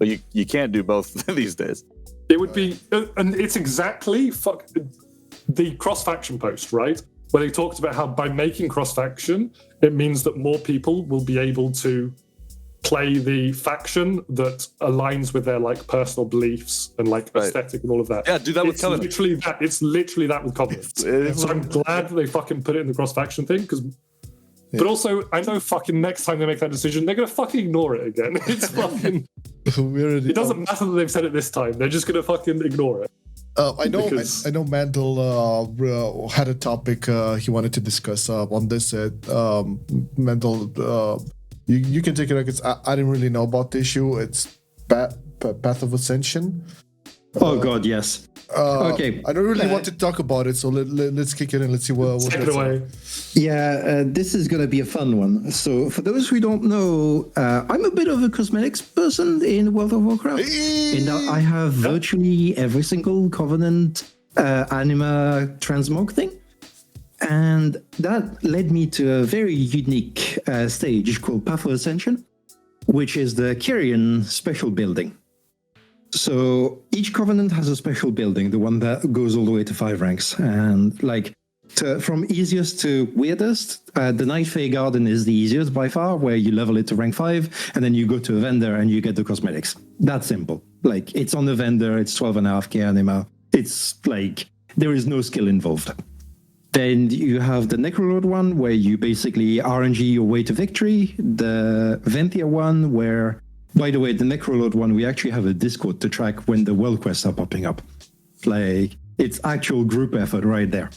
you can't do both these days. It would be, and it's exactly the cross-faction post, right? Where they talked about how by making cross-faction, it means that more people will be able to play the faction that aligns with their like personal beliefs and like aesthetic and all of that. Yeah, do that with Covenant. It's literally that with Covenant. So I'm glad that they fucking put it in the cross-faction thing, because but also I know fucking next time they make that decision, they're gonna fucking ignore it again. It's fucking it doesn't matter that they've said it this time, they're just gonna fucking ignore it. I know Mandel had a topic he wanted to discuss on this. Mandel, you can take it because I didn't really know about the issue. It's Path of Ascension. Oh God, yes. Okay. I don't really want to talk about it, so let's kick it in. Let's see what Take it away. Yeah, this is going to be a fun one. So, for those who don't know, I'm a bit of a cosmetics person in World of Warcraft. In that I have virtually every single Covenant anima transmog thing. And that led me to a very unique stage called Path of Ascension, which is the Kyrian special building. So each Covenant has a special building, the one that goes all the way to 5 ranks. And like from easiest to weirdest, the Night Fae Garden is the easiest by far, where you level it to rank 5, and then you go to a vendor and you get the cosmetics. That's simple. Like it's on the vendor, it's 12.5k anima. It's like there is no skill involved. Then you have the Necrolord one, where you basically RNG your way to victory. The Venthia one, where, by the way, the Necrolord one, we actually have a Discord to track when the world quests are popping up. Like, it's actual group effort right there.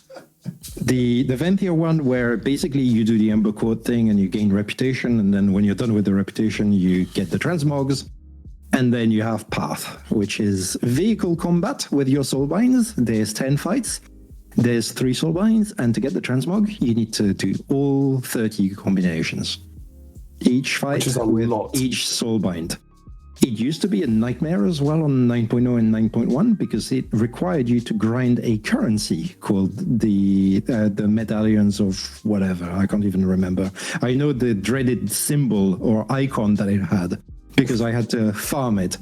The Venthia one, where basically you do the Ember Court thing and you gain reputation, and then when you're done with the reputation, you get the transmogs. And then you have Path, which is vehicle combat with your soulbinds. There's 10 fights. There's 3 soulbinds, and to get the transmog, you need to do all 30 combinations. Each fight with each soulbind. It used to be a nightmare as well on 9.0 and 9.1 because it required you to grind a currency called the medallions of whatever. I can't even remember. I know the dreaded symbol or icon that it had because I had to farm it.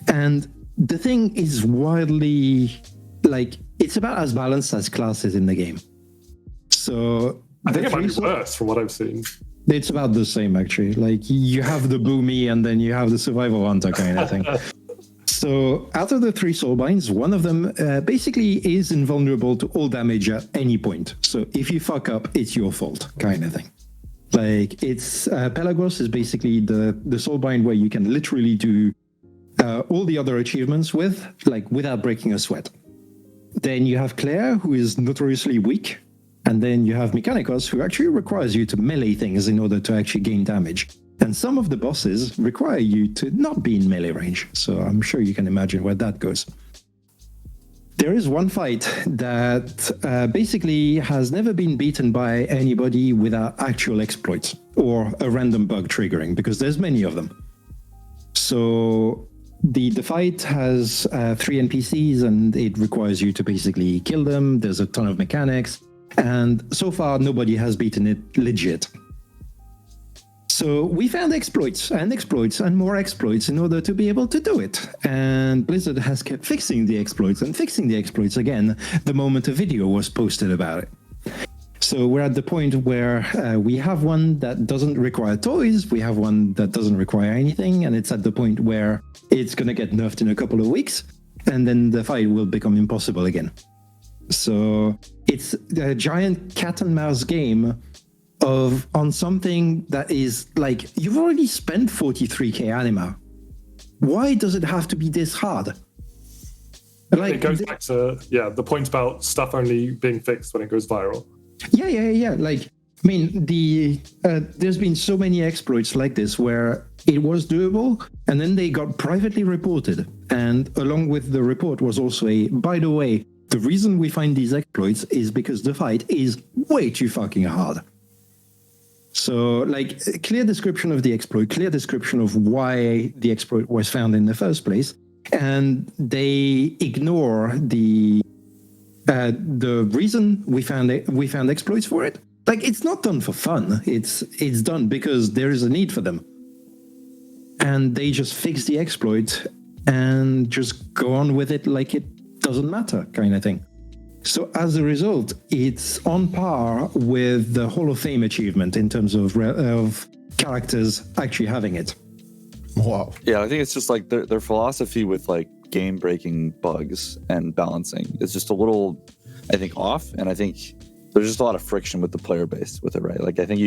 And the thing is wildly, like, it's about as balanced as classes in the game. So I think it might be worse from what I've seen. It's about the same, actually. Like, you have the Boomy and then you have the Survival Hunter kind of thing. So out of the 3 soulbinds, one of them basically is invulnerable to all damage at any point. So if you fuck up, it's your fault kind of thing. Like, it's Pelagos is basically the soulbind where you can literally do all the other achievements with, like, without breaking a sweat. Then you have Claire, who is notoriously weak. And then you have Mechanicos, who actually requires you to melee things in order to actually gain damage. And some of the bosses require you to not be in melee range. So I'm sure you can imagine where that goes. There is one fight that basically has never been beaten by anybody without actual exploits or a random bug triggering, because there's many of them. So the fight has 3 NPCs and it requires you to basically kill them. There's a ton of mechanics. And so far, nobody has beaten it legit. So we found exploits and more exploits in order to be able to do it. And Blizzard has kept fixing the exploits again the moment a video was posted about it. So we're at the point where we have one that doesn't require toys, we have one that doesn't require anything, and it's at the point where it's going to get nerfed in a couple of weeks, and then the fight will become impossible again. So it's a giant cat and mouse game on something that is like, you've already spent 43k anima. Why does it have to be this hard? Like, it goes back to the point about stuff only being fixed when it goes viral. Yeah. Like, I mean, there's been so many exploits like this where it was doable, and then they got privately reported. And along with the report was also by the way, the reason we find these exploits is because the fight is way too fucking hard. So, like, clear description of the exploit, clear description of why the exploit was found in the first place, and they ignore the reason we found exploits for it. Like, it's not done for fun. It's done because there is a need for them. And they just fix the exploit and just go on with it like it doesn't matter, kind of thing. So as a result, it's on par with the Hall of Fame achievement in terms of characters actually having it. Wow. Yeah, I think it's just like their philosophy with like game breaking bugs and balancing is just a little, I think, off. And I think there's just a lot of friction with the player base with it, right? Like I think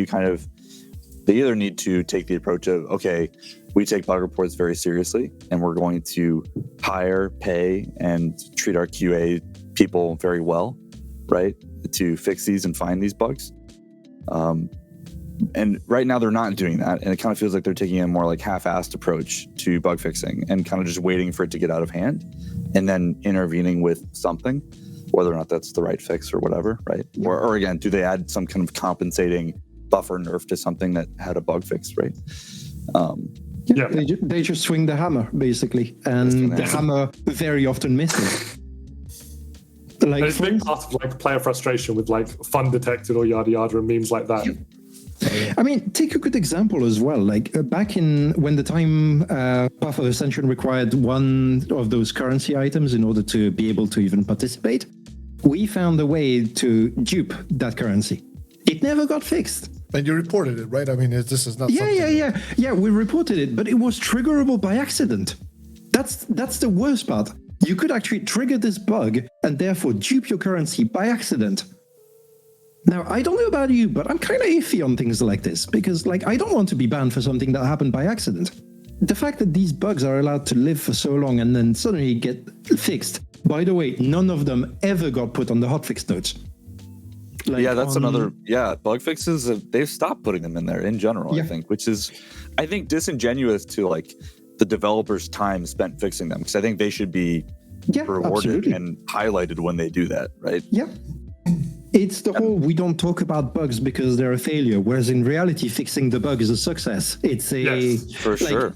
they either need to take the approach of, okay, we take bug reports very seriously and we're going to hire, pay, and treat our QA people very well, right? To fix these and find these bugs. And right now they're not doing that. And it kind of feels like they're taking a more like half-assed approach to bug fixing and kind of just waiting for it to get out of hand and then intervening with something, whether or not that's the right fix or whatever, right? Or again, do they add some kind of compensating buffer nerf to something that had a bug fix, right? Yeah. They just swing the hammer, basically. And the hammer very often misses. Like, It's a big part of like player frustration with like fun detected or yada yada and memes like that. I mean, take a good example as well. Like back in when the time Path of Ascension required one of those currency items in order to be able to even participate, we found a way to dupe that currency. It never got fixed. And you reported it, right? I mean, this is not Yeah. We reported it, but it was triggerable by accident. That's the worst part. You could actually trigger this bug and therefore dupe your currency by accident. Now, I don't know about you, but I'm kind of iffy on things like this because, like, I don't want to be banned for something that happened by accident. The fact that these bugs are allowed to live for so long and then suddenly get fixed. By the way, none of them ever got put on the hotfix notes. Like That's another. Yeah, bug fixes. They've stopped putting them in there in general. I think, which is, I think, disingenuous to like the developers' time spent fixing them because I think they should be rewarded and highlighted when they do that, right? Yeah. It's the whole we don't talk about bugs because they're a failure, whereas in reality, fixing the bug is a success. It's for sure.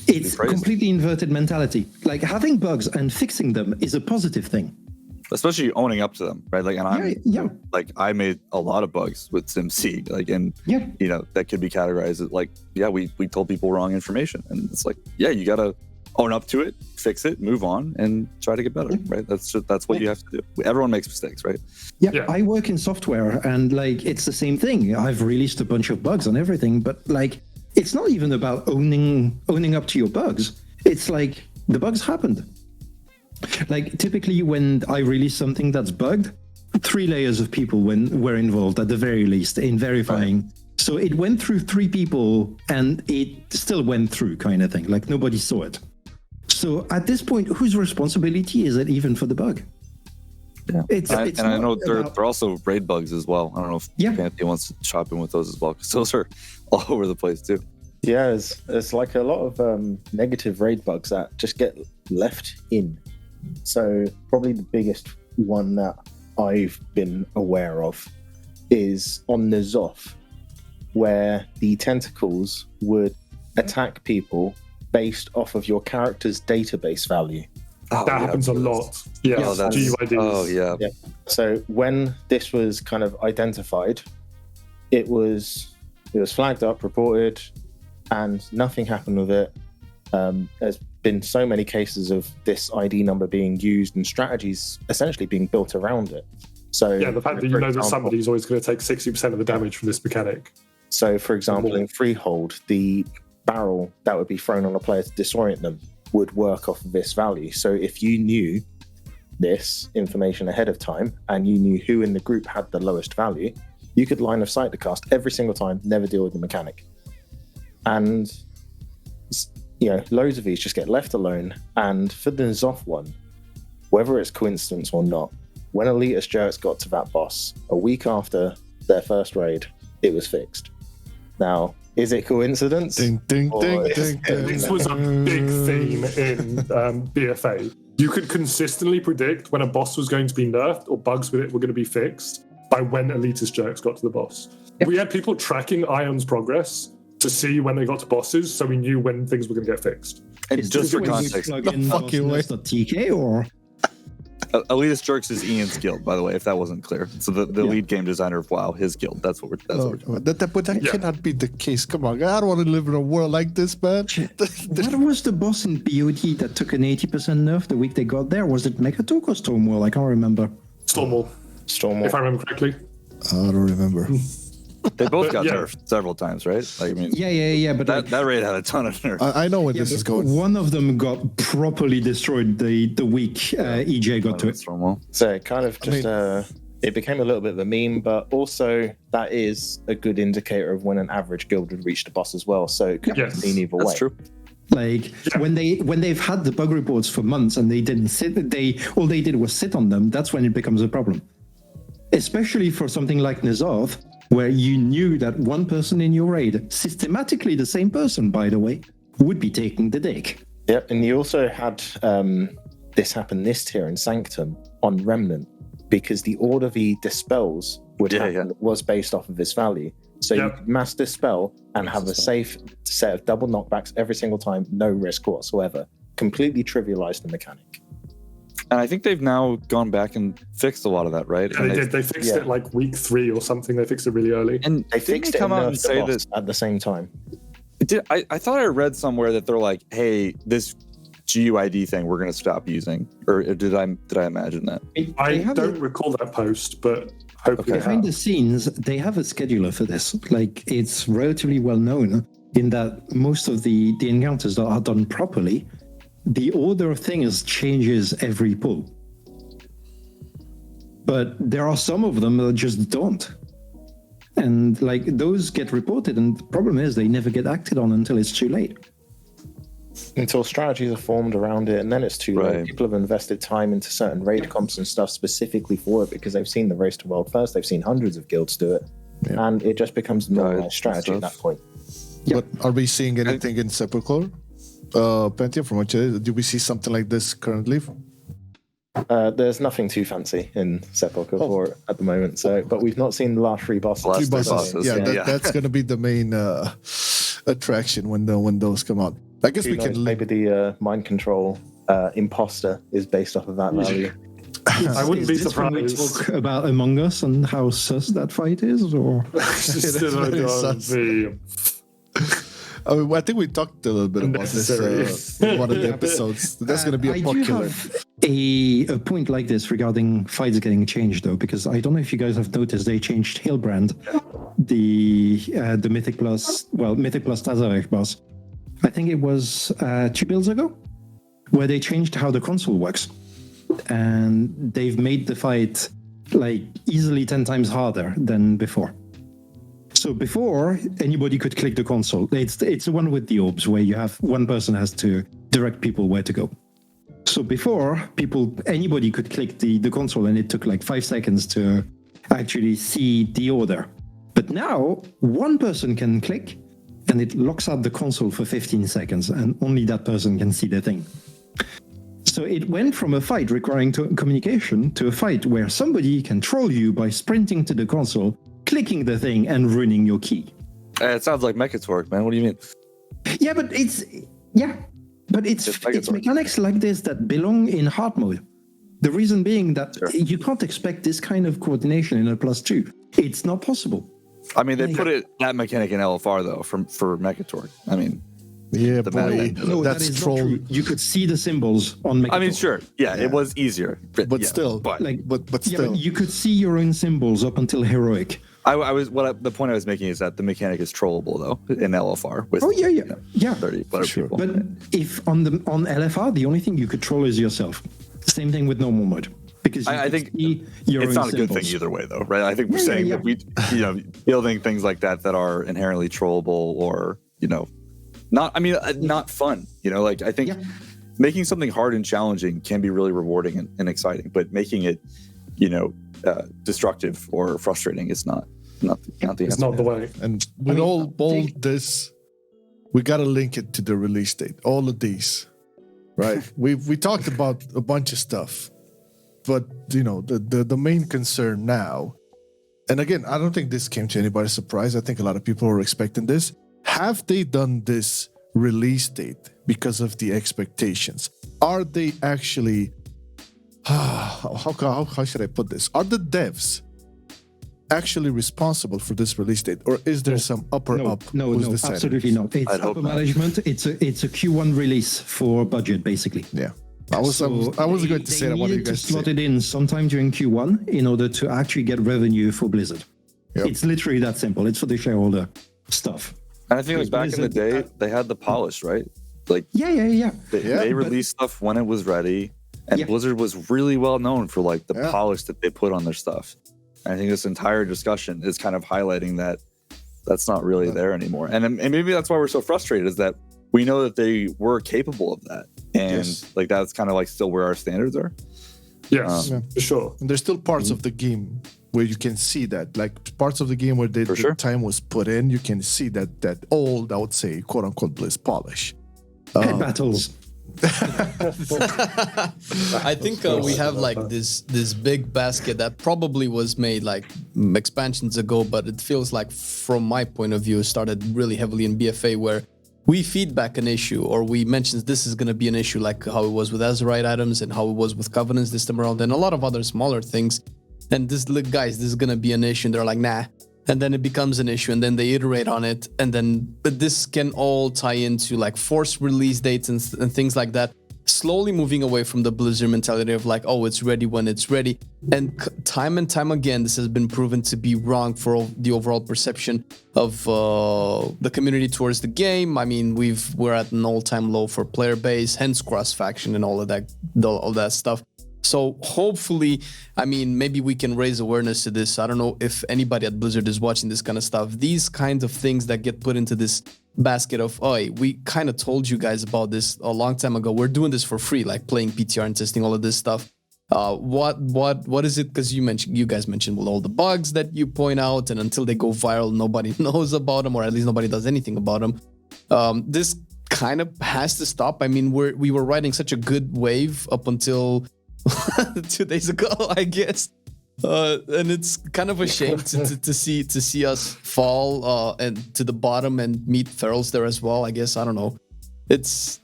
It's completely inverted mentality. Like having bugs and fixing them is a positive thing. Especially owning up to them, right? Like, and like I made a lot of bugs with SimC, like, and you know that could be categorized as like, we told people wrong information, and it's like, you gotta own up to it, fix it, move on, and try to get better, right? That's what you have to do. Everyone makes mistakes, right? Yeah, I work in software, and like it's the same thing. I've released a bunch of bugs and everything, but like it's not even about owning up to your bugs. It's like the bugs happened. Like typically when I release something that's bugged, 3 layers of people were involved at the very least in verifying. Right. So it went through 3 people and it still went through kind of thing. Like nobody saw it. So at this point, whose responsibility is it even for the bug? Yeah, and I know they're also raid bugs as well. I don't know if Pantheon wants to chop in with those as well because those are all over the place too. Yeah, there's like a lot of negative raid bugs that just get left in. So probably the biggest one that I've been aware of is on the Zoth, where the tentacles would attack people based off of your character's database value. That happens a lot. Yes, GUIDs. Yeah. So when this was kind of identified, it was flagged up, reported, and nothing happened with it. There's been so many cases of this ID number being used and strategies essentially being built around it. So the fact that you know that somebody's always going to take 60% of the damage from this mechanic. So, for example, in Freehold, the barrel that would be thrown on a player to disorient them would work off of this value. So if you knew this information ahead of time and you knew who in the group had the lowest value, you could line of sight the cast every single time, never deal with the mechanic. And loads of these just get left alone. And for the Zoth one, whether it's coincidence or not, when Elitist Jerks got to that boss, a week after their first raid, it was fixed. Now, is it coincidence? Ding, ding, ding, ding, ding. This was a big theme in BFA. You could consistently predict when a boss was going to be nerfed or bugs with it were going to be fixed by when Elitist Jerks got to the boss. Yep. We had people tracking Ion's progress to see when they got to bosses, so we knew when things were going to get fixed. And just for context, TK or Elitist Jerks is Ian's guild, by the way, if that wasn't clear. So the lead game designer of WoW, his guild. That's what we're talking about. But that cannot be the case. Come on, I don't want to live in a world like this, man. What was the boss in BOD that took an 80% nerf the week they got there? Was it Mechatalk or Stormwall? I can't remember. Stormwall, Stormwall. if I remember correctly. I don't remember. They both But, got yeah. nerfed several times, right? Like, I mean, Yeah, but like, that raid had a ton of nerfs. I know where yeah, this is but going. one of them got properly destroyed the week EJ got to it. Stormwall. So it kind of just mean- it became a little bit of a meme, but also that is a good indicator of when an average guild would reach the boss as well. So it could Yes, be seen either That's way. true. Like when they've had the bug reports for months and they didn't all they did was sit on them, that's when it becomes a problem. Especially for something like N'Zoth, where you knew that one person in your raid, systematically the same person, by the way, would be taking the dick. Yep, and you also had this happen this tier in Sanctum on Remnant, because the order the dispels would happen was based off of this value. So you could mass dispel and have a safe set of double knockbacks every single time, no risk whatsoever. Completely trivialized the mechanic. And I think they've now gone back and fixed a lot of that, right? Yeah, And they did. They fixed yeah. it like week 3 or something. They fixed it really early. And They didn't fixed they it come and out and nerfed the say boss that at the same time. I thought I read somewhere that they're like, hey, this GUID thing we're going to stop using, or did I imagine that? I don't recall that post, but hopefully Behind the scenes, they have a scheduler for this. Like, it's relatively well known in that most of the encounters that are done properly, the order of things changes every pull. But there are some of them that just don't. And like those get reported, and the problem is they never get acted on until it's too late. Until strategies are formed around it, and then it's too late. Right. People have invested time into certain raid comps and stuff specifically for it because they've seen the race to world first. They've seen hundreds of guilds do it, and it just becomes a normalized strategy at that point. But are we seeing anything in Sepulchre? Pentia, from what you do we see something like this currently? There's nothing too fancy in Sepulchre for it at the moment. So, but we've not seen the last 3 bosses. Last Three three bosses. bosses, Yeah, yeah. that's going to be the main attraction when those come out. I guess Who we knows, can maybe the mind control imposter is based off of that value. I wouldn't be Is this when we surprised. talk about Among Us and how sus that fight is, or I mean, I think we talked a little bit about this in one of the episodes. That's going to be a I pot do killer. have a point like this regarding fights getting changed, though, because I don't know if you guys have noticed they changed Hillbrand, the Mythic Plus Tazarek boss. I think it was 2 builds ago, where they changed how the console works, and they've made the fight like easily 10 times harder than before. So before, anybody could click the console. It's the one with the orbs where you have one person has to direct people where to go. So before, anybody could click the console and it took like 5 seconds to actually see the order. But now, one person can click and it locks out the console for 15 seconds and only that person can see the thing. So it went from a fight requiring communication to a fight where somebody can troll you by sprinting to the console, clicking the thing and ruining your key. It sounds like Mechatork, man. What do you mean? Yeah, but it's mechanics like this that belong in hard mode. The reason being that you can't expect this kind of coordination in a +2. It's not possible. I mean, they put that mechanic in LFR though for Mechatork. I mean, Yeah, the boy, Mad Men. No, that that's is troll. not true. You could see the symbols on Mechatork. I mean, sure, yeah, it was easier, But yeah, still, but but Yeah, still, but you could see your own symbols up until heroic. the point I was making is that the mechanic is trollable though in LFR with Oh yeah. 30 whatever people. But if on LFR, the only thing you could troll is yourself. Same thing with normal mode. Because you I could think see your it's own not a good thing symbols. either way though, right? I think we're Yeah, saying yeah, that we, building things like that are inherently trollable or not fun. Like I think making something hard and challenging can be really rewarding and exciting, but making it, destructive or frustrating is not the It's answer. not the way. and with all this, we got to link it to the release date. All of these, right? we talked about a bunch of stuff, but the main concern now, and again, I don't think this came to anybody's surprise. I think a lot of people were expecting this. Have they done this release date because of the expectations? Are they actually? How should I put this? Are the devs actually responsible for this release date, or is there some upper up? No, who's deciding? absolutely not. It's I'd hope upper not. management. It's a Q1 release for budget, basically. Yeah. I was going to say that. What do you needed to guys slot say? it in sometime during Q1 in order to actually get revenue for Blizzard. Yep. It's literally that simple. It's for the shareholder stuff. And I think like back in the day, they had the polish, right? Like Yeah. they released stuff when it was ready, and Yeah. Blizzard was really well known for like the Yeah. polish that they put on their stuff. And I think this entire discussion is kind of highlighting that that's not really there anymore. And maybe that's why we're so frustrated, is that we know that they were capable of that, and Yes. like that's kind of like still where our standards are. Yes, Yeah. for sure. And there's still parts of the game where you can see that, like parts of the game where the sure. time was put in, you can see that old, I would say, quote unquote, Blizz polish. Head battles. I think we have like this big basket that probably was made like expansions ago, but it feels like, from my point of view, it started really heavily in BFA, where we feedback an issue or we mention this is going to be an issue, like how it was with Azerite items and how it was with Covenants this time around, and a lot of other smaller things. And this, look, guys, this is going to be an issue. And they're like, nah. And then it becomes an issue, and then they iterate on it. And then this can all tie into like forced release dates and things like that. Slowly moving away from the Blizzard mentality of like, oh, it's ready when it's ready. And time and time again, this has been proven to be wrong for the overall perception of the community towards the game. I mean, we're at an all-time low for player base, hence cross-faction and all that stuff. So hopefully, I mean, maybe we can raise awareness to this. I don't know if anybody at Blizzard is watching this kind of stuff. These kinds of things that get put into this basket of, oh, we kind of told you guys about this a long time ago. We're doing this for free, like playing PTR and testing all of this stuff. What is it? Because you guys mentioned, well, all the bugs that you point out, and until they go viral, nobody knows about them, or at least nobody does anything about them. This kind of has to stop. I mean, we were riding such a good wave up until 2 days ago, I guess, and it's kind of a shame to see us fall and to the bottom and meet Ferals there as well. I guess, I don't know. It's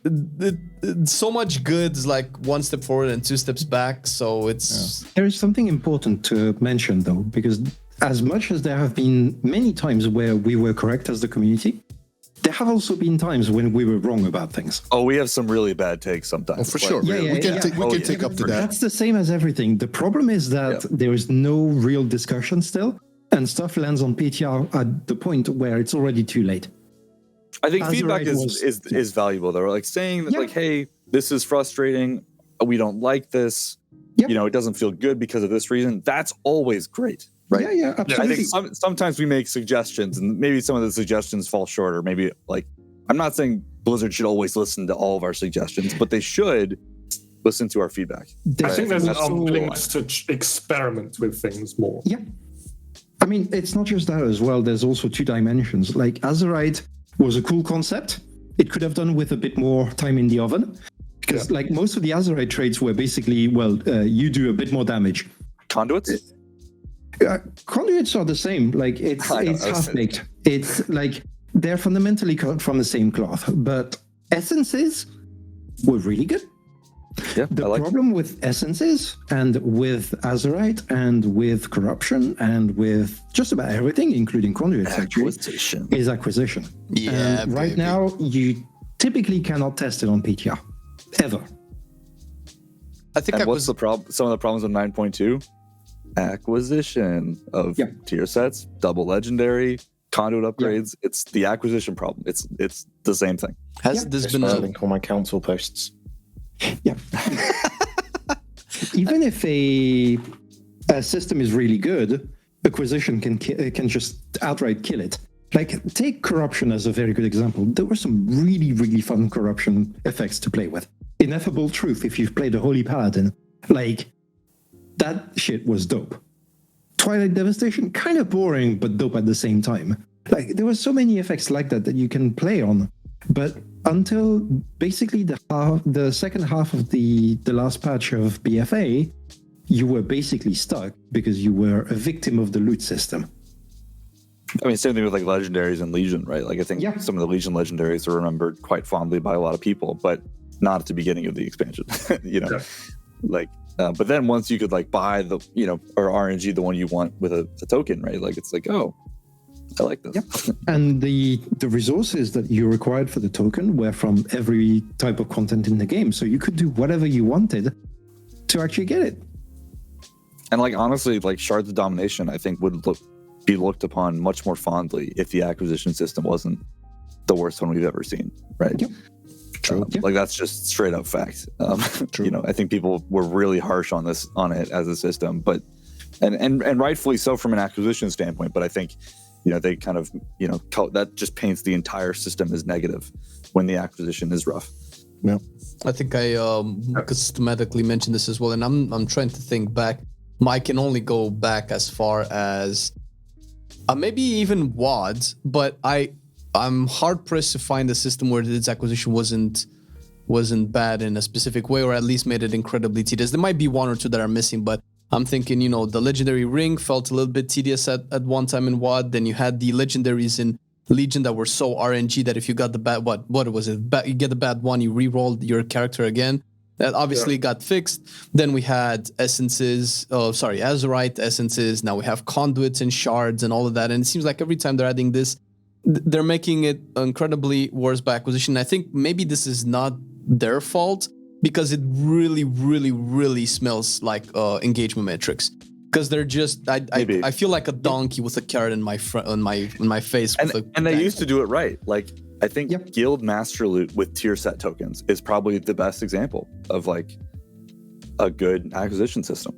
so much good is like one step forward and two steps back. So it's There is something important to mention, though, because as much as there have been many times where we were correct as the community, there have also been times when we were wrong about things. Oh, we have some really bad takes sometimes. Oh, for Like, sure. Yeah, we can yeah. take up to that. That's the same as everything. The problem is that there is no real discussion still, and stuff lands on PTR at the point where it's already too late. I think Azerite feedback was- is valuable though. Like saying that, Yeah. like, hey, this is frustrating. We don't like this. Yep. You know, it doesn't feel good because of this reason. That's always great, right? Yeah, I absolutely. think sometimes we make suggestions, and maybe some of the suggestions fall short, or maybe like I'm not saying Blizzard should always listen to all of our suggestions, but they should listen to our feedback. I think there's an also- unwillingness to experiment with things more. Yeah. I mean, it's not just that as well. There's also two dimensions. Like, Azerite was a cool concept. It could have done with a bit more time in the oven. Because, like, most of the Azerite trades were basically, well, you do a bit more damage. Conduits? Conduits are the same. Like, it's I know, it's I was- half-baked. It's like, they're fundamentally cut from the same cloth. But essences were really good. Yeah, The I like. problem with essences and with Azerite and with corruption and with just about everything, including conduits, actually, Acquisition. is acquisition. Yeah, And right baby. now, you typically cannot test it on PTR. Ever. I think And what's the problem? Some of the problems with 9.2: acquisition of Yeah. tier sets, double legendary, conduit upgrades. It's the acquisition problem. It's the same thing. has this been Just a link all my council posts. Yeah. Even if a system is really good, acquisition can just outright kill it. Like, take corruption as a very good example. There were some really, really fun corruption effects to play with. Ineffable Truth, if you've played a Holy Paladin, like, that shit was dope. Twilight Devastation, kind of boring, but dope at the same time. Like, there were so many effects like that you can play on. But until basically the second half of the last patch of BFA, you were basically stuck because you were a victim of the loot system. I mean, same thing with like legendaries and Legion, right? Like I think Yeah. some of the Legion legendaries are remembered quite fondly by a lot of people, but not at the beginning of the expansion. You know, Yeah. like. But then once you could like buy the, you know, or RNG the one you want with a token, right? Like it's like, oh, I like this. Yep. And the resources that you required for the token were from every type of content in the game. So you could do whatever you wanted to actually get it. And like honestly, like Shards of Domination, I think would be looked upon much more fondly if the acquisition system wasn't the worst one we've ever seen, right? Yep. True. Like that's just straight up fact. You know, I think people were really harsh on it as a system, but and rightfully so from an acquisition standpoint. But I think, you know, they kind of, you know, that just paints the entire system as negative when the acquisition is rough. Yeah. I think I systematically mentioned this as well, and I'm trying to think back. I can only go back as far as maybe even WoD, but I'm hard pressed to find a system where its acquisition wasn't bad in a specific way, or at least made it incredibly tedious. There might be one or two that are missing, but I'm thinking, you know, the legendary ring felt a little bit tedious at one time in WoD. Then you had the legendaries in Legion that were so RNG that if you got the bad, what was it? You get the bad one, you re-rolled your character again. That obviously got fixed. Then we had essences, Azerite essences. Now we have conduits and shards and all of that. And it seems like every time they're adding this, they're making it incredibly worse by acquisition. I think maybe this is not their fault because it really, really, really smells like engagement metrics. Because they're just, I feel like a donkey with a carrot in my face. And they used to do it right. Like, I think Guild Master Loot with tier set tokens is probably the best example of like a good acquisition system.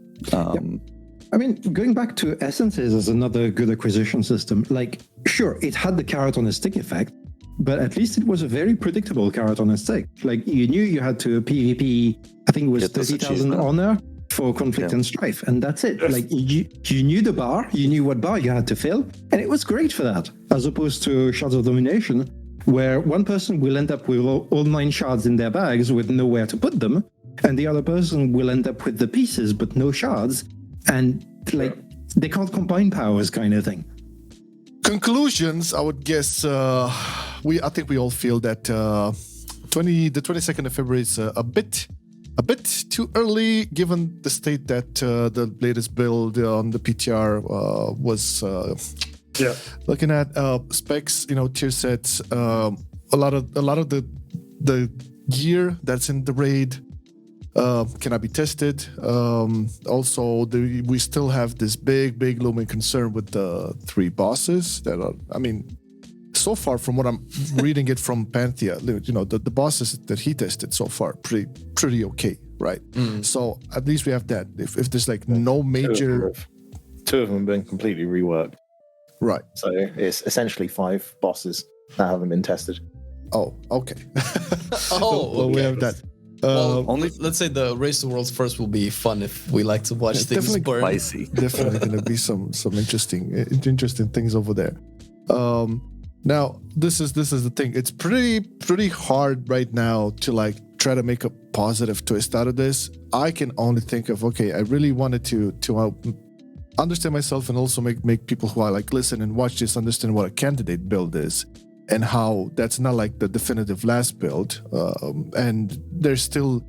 I mean, going back to essences as another good acquisition system, like, sure, it had the carrot on a stick effect, but at least it was a very predictable carrot on a stick. Like, you knew you had to PvP, I think it was 30,000 honor for conflict and strife, and that's it. Like, you knew the bar, you knew what bar you had to fill, and it was great for that, as opposed to Shards of Domination, where one person will end up with all 9 shards in their bags with nowhere to put them, and the other person will end up with the pieces but no shards, and like they can't combine powers, kind of thing. Conclusions, I would guess. I think we all feel that the 22nd of February is a bit too early, given the state that the latest build on the PTR was. Looking at specs, you know, tier sets, a lot of the gear that's in the raid cannot be tested. Also, we still have this big looming concern with the 3 bosses that are, I mean, so far from what I'm reading it from Panthea, you know, the bosses that he tested so far pretty okay, right? So at least we have that. If there's like no major, two of them have been completely reworked. Right. So it's essentially 5 bosses that haven't been tested. Oh, okay. Well, we have that. Let's say the Race of the Worlds first will be fun if we like to watch things burn. Spicy. Definitely going to be some interesting things over there. Now this is the thing. It's pretty hard right now to like try to make a positive twist out of this. I can only think of, okay, I really wanted to understand myself and also make people who are like listen and watch this understand what a candidate build is and how that's not like the definitive last build, and there's still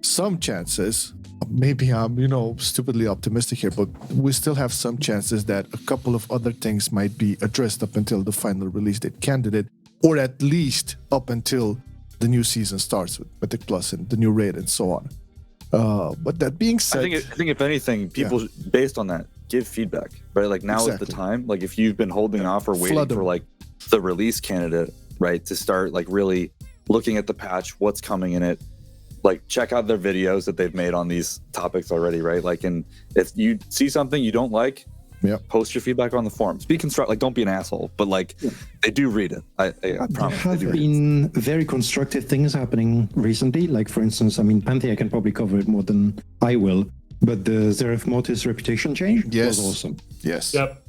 some chances, maybe I'm, you know, stupidly optimistic here, but we still have some chances that a couple of other things might be addressed up until the final release date candidate, or at least up until the new season starts with Mythic Plus and the new raid and so on. But that being said, I think if anything, people based on that give feedback, right? Like now is the time. Like if you've been holding off or waiting for like the release candidate, right, to start like really looking at the patch, what's coming in it, like check out their videos that they've made on these topics already, right? Like, and if you see something you don't like, post your feedback on the forums. Be constructive. Like, don't be an asshole, but like they do read it. I promise. There have been very constructive things happening recently. Like, for instance, I mean, Panthea can probably cover it more than I will, but the Zeref Mortis reputation change was awesome. Yes. Yep.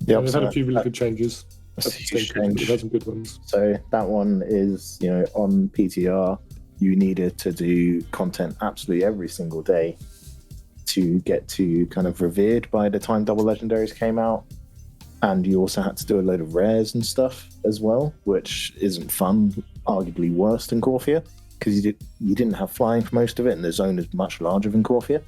They've had a few really good changes. That's a huge change. They've had some good ones. So that one is, you know, on PTR, you needed to do content absolutely every single day to get to kind of revered by the time double legendaries came out, and you also had to do a load of rares and stuff as well, which isn't fun, arguably worse than Korthia, because you didn't have flying for most of it, and the zone is much larger than Korthia.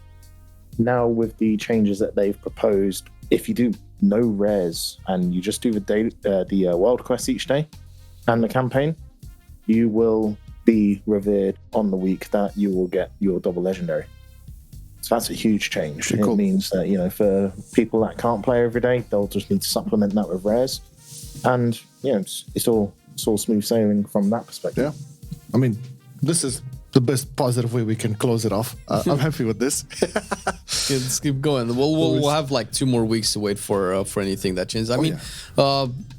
Now with the changes that they've proposed, if you do no rares, and you just do the world quest each day and the campaign, you will be revered on the week that you will get your double legendary. So that's a huge change. Cool. It means that, you know, for people that can't play every day, they'll just need to supplement that with rares, and you know, it's all smooth sailing from that perspective. Yeah, I mean, this is the best positive way we can close it off. I'm happy with this. Let's keep going. We'll have like 2 more weeks to wait for anything that changes. I mean,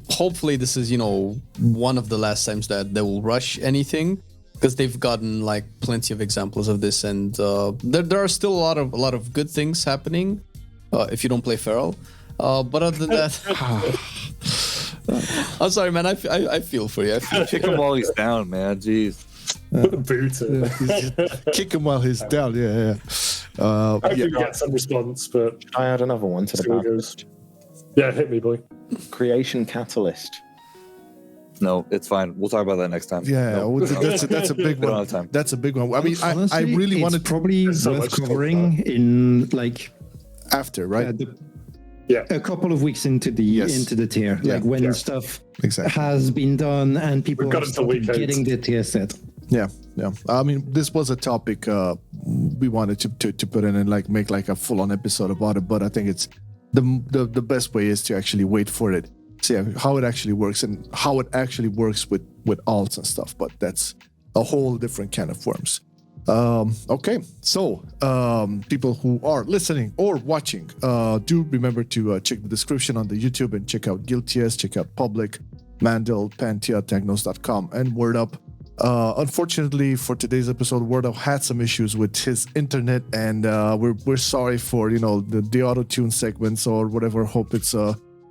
hopefully this is, you know, one of the last times that they will rush anything, because they've gotten like plenty of examples of this, and there are still a lot of good things happening if you don't play Feral. But other than that, I'm sorry, man. I feel for you. Kick him while he's down, man. Jeez. Put the boot in. Kick him while he's down. Yeah. Hopefully we get some response, but I add another one to the Still bad goes. list. yeah, hit me, boy. Creation Catalyst. No, it's fine. We'll talk about that next time. Yeah, No. well, that's a big We don't one. have time. That's a big one. I mean, Honestly, I really it's wanted probably so worth much to talk covering in like after, right? Yeah. a couple of weeks into the Yes. tier, Yeah. like when Yeah. stuff Exactly. has been done and people We've got have until started week 8. getting the tier set. Yeah. I mean, this was a topic we wanted to put in and like make like a full-on episode about it. But I think it's the best way is to actually wait for it, see how it actually works and how it actually works with alts and stuff. But that's a whole different can of worms. Okay, so people who are listening or watching, do remember to check the description on the YouTube and check out Guilty, check out Public, Mandel, Pantia, Technos.com, and Word Up. Unfortunately, for today's episode, Word Up had some issues with his internet, and we're sorry for the auto-tune segments or whatever. Hope it's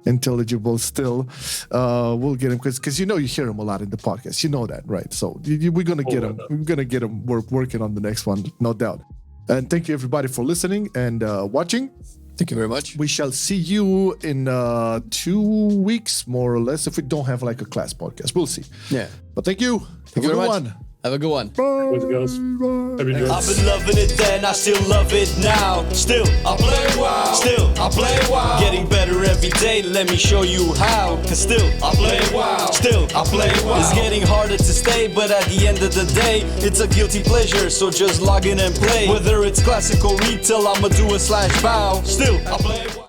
intelligible still. We'll get him because you hear him a lot in the podcast. You know that, right? So we're gonna get him. We're gonna get him working on the next one, no doubt. And thank you everybody for listening and watching. Thank you very much. We shall see you in 2 weeks, more or less, if we don't have like a class podcast. We'll see. Yeah. But thank you. Thank you Have a very good much. one. Have a good one. Boys and girls. Hope you enjoyed. I've been loving it then, I still love it now. Still, I play WoW. Still, I play WoW. Getting better every day, let me show you how. Cause still, I play WoW. Still, I play WoW. It's getting harder to stay, but at the end of the day, it's a guilty pleasure, so just log in and play. Whether it's classic or retail, I'ma do a /bow. Still, I play WoW.